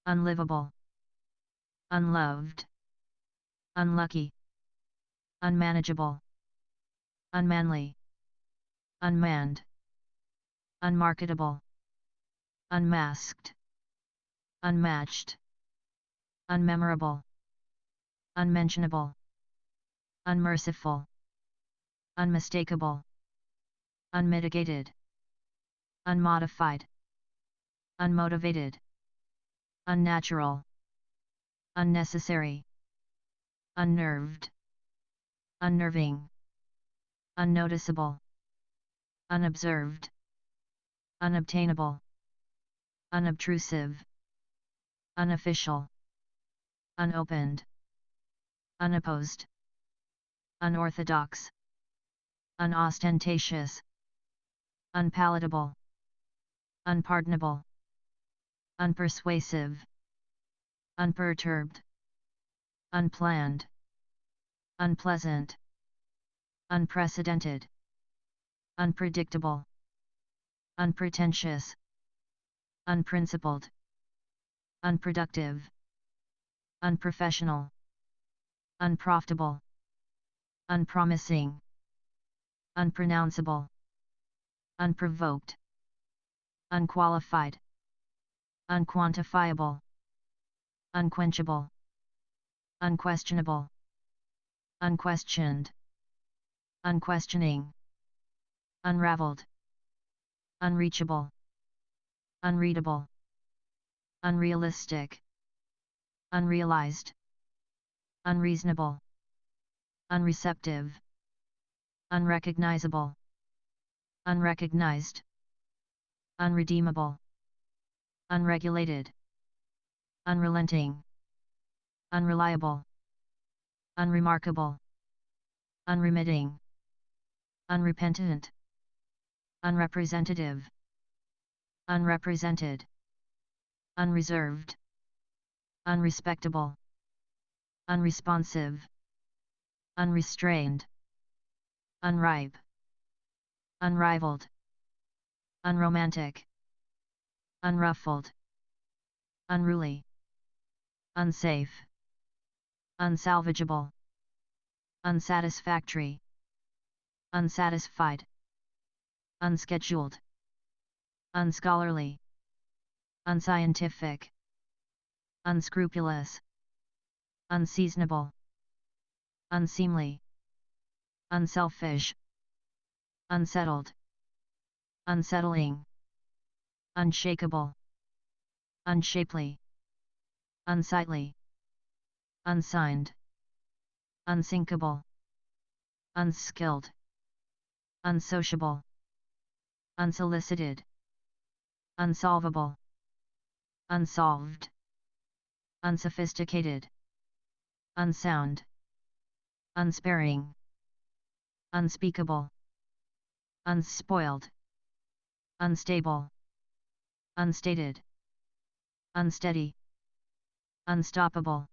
unlivable, unloved, unlucky, unmanageable, unmanly, unmanned, unmarketable, unmasked, unmatched, unmemorable, unmentionable, unmerciful, unmistakable, unmitigated, unmodified, unmotivated, unnatural, unnecessary, unnerved, unnerving, unnoticeable, unobserved, unobtainable, unobtrusive, unofficial, unopened, unopposed, unorthodox, unostentatious, unpalatable, unpardonable, unpersuasive, unperturbed, unplanned, unpleasant, unprecedented, unpredictable, unpretentious, unprincipled, unproductive, unprofessional, unprofitable, unpromising, unpronounceable, unprovoked, unqualified, unquantifiable, unquenchable, unquestionable, unquestioned, unquestioning, unraveled, unreachable, unreadable, unrealistic, unrealized, unreasonable, unreceptive, unrecognizable, unrecognized, unredeemable, unregulated, unrelenting, unreliable, unremarkable, unremitting, unrepentant, unrepresentative, unrepresented, unreserved, unrespectable, unresponsive, unrestrained, unripe, unrivaled, unromantic, unruffled, unruly, unsafe, unsalvageable, unsatisfactory, unsatisfied, unscheduled, unscholarly, unscientific, unscrupulous, unseasonable, unseemly, unselfish, unsettled, unsettling, unshakable, unshapely, unsightly, unsigned, unsinkable, unskilled, unsociable, unsolicited, unsolvable, unsolved, unsophisticated, unsound, unsparing, unspeakable, unspoiled, unstable, unstated, unsteady, unstoppable,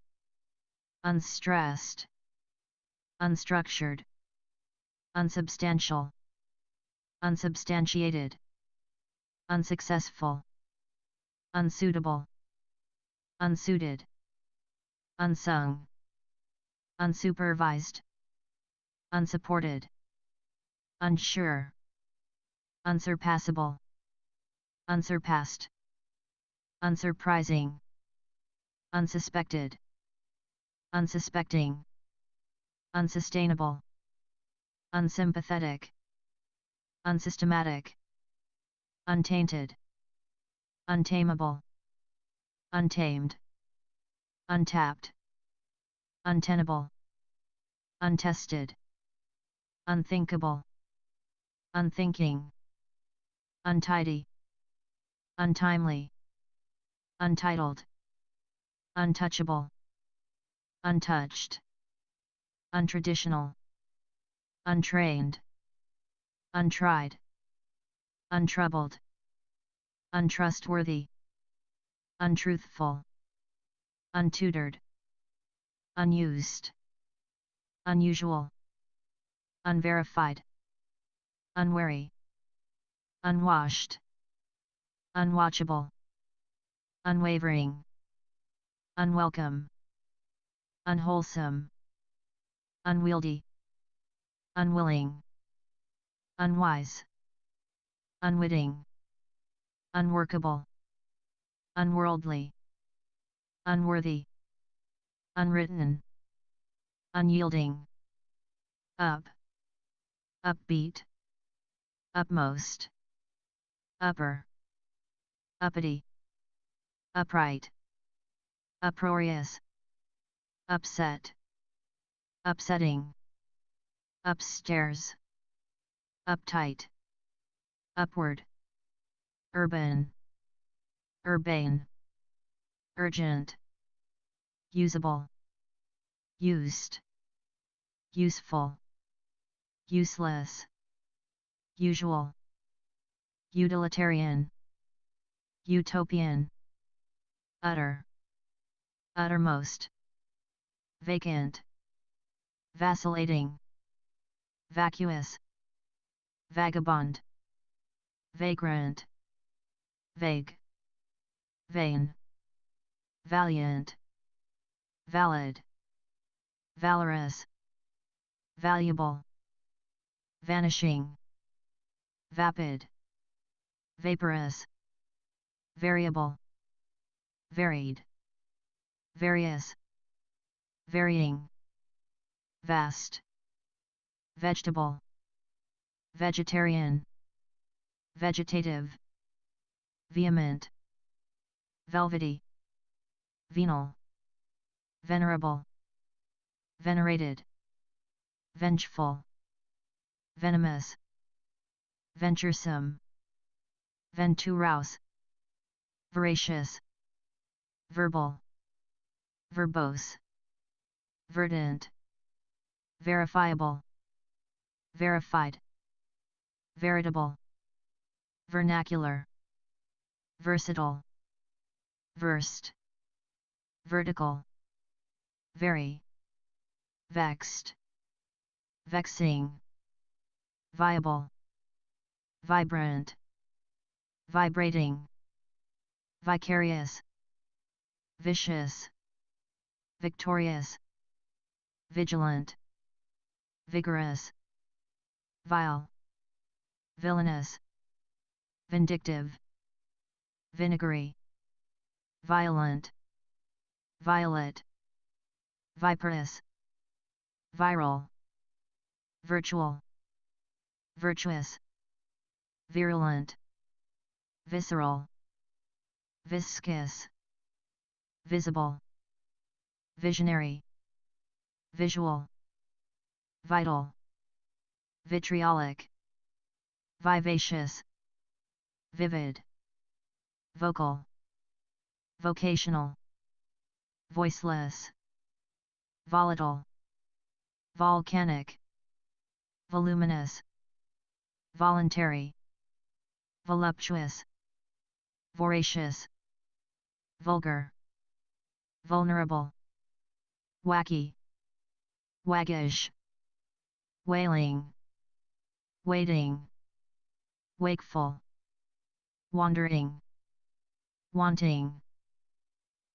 unstressed, unstructured, unsubstantial, unsubstantiated, unsuccessful, unsuitable, unsuited, unsung, unsupervised, unsupported, unsure, unsurpassable, unsurpassed, unsurprising, unsuspected, unsuspecting, unsustainable, unsympathetic, unsystematic, untainted, untamable, untamed, untapped, untenable, untested, unthinkable, unthinking, untidy, untimely, untitled, untouchable, untouched, untraditional, untrained, untried, untroubled, untrustworthy, untruthful, untutored, unused, unusual, unverified, unwary, unwashed, unwatchable, unwavering, unwelcome, unwholesome, unwieldy, unwilling, unwise, unwitting, unworkable, unworldly, unworthy, unwritten, unyielding, upbeat, upmost, upper, uppity, upright, uproarious, upset, upsetting, upstairs, uptight, upward, urban, urbane, urgent, usable, used, useful, useless, usual, utilitarian, utopian, utter, uttermost, vacant, vacillating, vacuous, vagabond, vagrant, vague, vain, valiant, valid, valorous, valuable, vanishing, vapid, vaporous, variable, varied, various, varying, vast, vegetable, vegetarian, vegetative, vehement, velvety, venal, venerable, venerated, vengeful, venomous, venturesome, venturous, voracious, verbal, verbose, verdant, verifiable, verified, veritable, vernacular, versatile, versed, vertical, very, vexed, vexing, viable, vibrant, vibrating, vicarious, vicious, victorious, vigilant, vigorous, vile, villainous, vindictive, vinegary, violent, violet, viperous, viral, virtual, virtuous, virulent, visceral, viscous, visible, visionary, visual, vital, vitriolic, vivacious, vivid, vocal, vocational, voiceless, volatile, volcanic, voluminous, voluntary, voluptuous, voracious, vulgar, vulnerable, wacky, waggish, wailing, waiting, wakeful, wandering, wanting,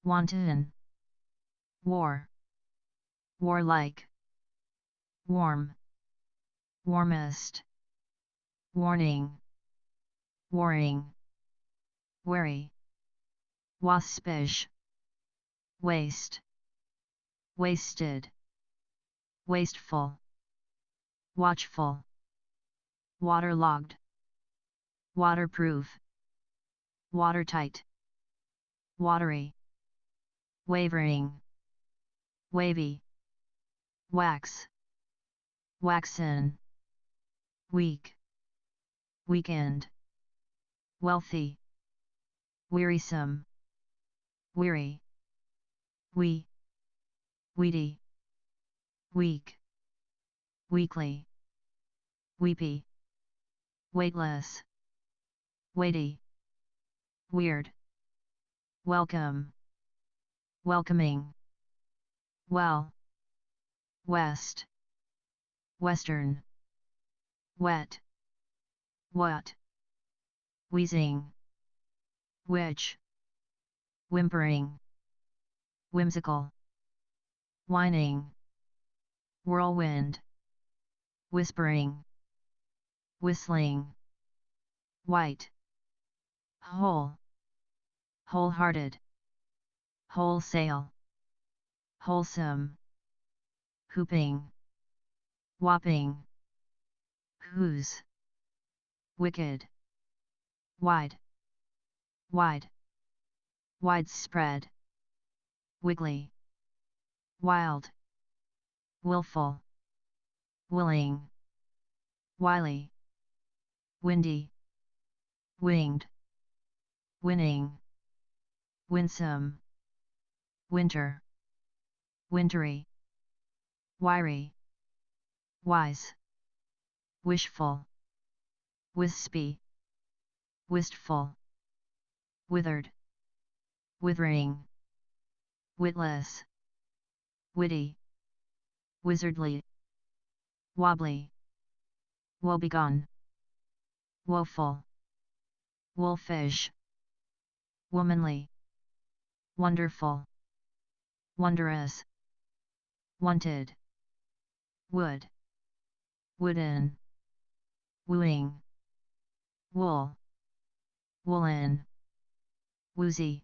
wanton, war, warlike, warm, warmest, warning, warring, wary, waspish, waste, wasted, wasteful, watchful, waterlogged, waterproof, watertight, watery, wavering, wavy, wax, waxen, weak, weekend, wealthy, wearisome, weary, we, weedy, weak, weekly, weepy, weightless, weighty, weird, welcome, welcoming, well, west, western, wet, what, wheezing, which, whimpering, whimsical, whining, whirlwind, whispering, whistling, white, whole, wholehearted, wholesale, wholesome, hooping, whopping, whose, wicked, wide, wide, widespread, wiggly, wild, willful, willing, wily, windy, winged, winning, winsome, winter, wintry, wiry, wise, wishful, wispy, wistful, withered, withering, witless, witty, wizardly, wobbly, woebegone, woeful, wolfish, womanly, wonderful, wondrous, wanted, wood, wooden, wooing, wool, woolen, woozy,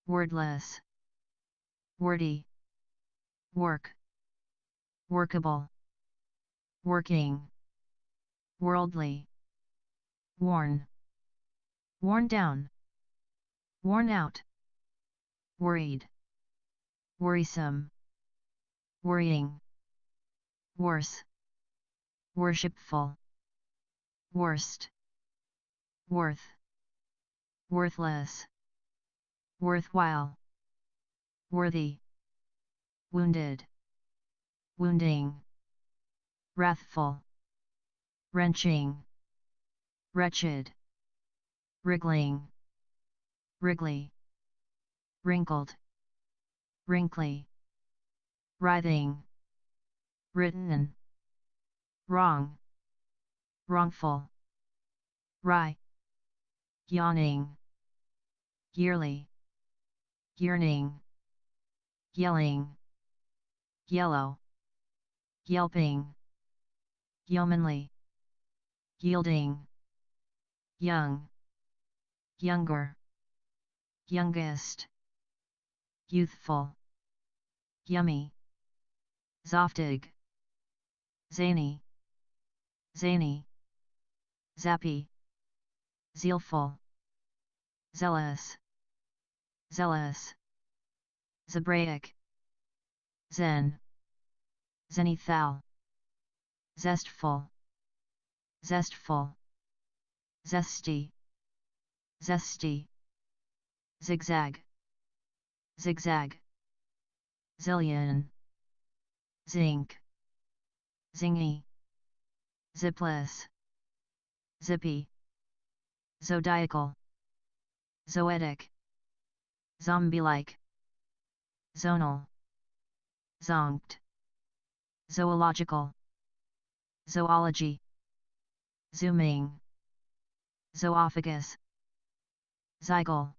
wordless, wordy, work, workable, working, worldly, worn, worn down, worn out, worried, worrisome, worrying, worse, worshipful, worst, worth, worthless, worthwhile, worthy, wounded, wounding, wrathful, wrenching, wretched, wriggling, wriggly, wrinkled, wrinkly, writhing, written, wrong, wrongful, wry, yawning, yearly, yearning, yelling, yellow, yelping, yeomanly, yielding, young, younger, youngest, youthful, yummy, zoftig, zany, zany, zappy, zealful, zealous, zealous, zebraic, zen, zenithal, zestful, zestful, zesty, zesty, zigzag, zigzag, zillion, zinc, zingy, zipless, zippy, zodiacal, zoetic, zombie-like, zonal, zonked, zoological, zoology, zooming, zoophagus, zygal,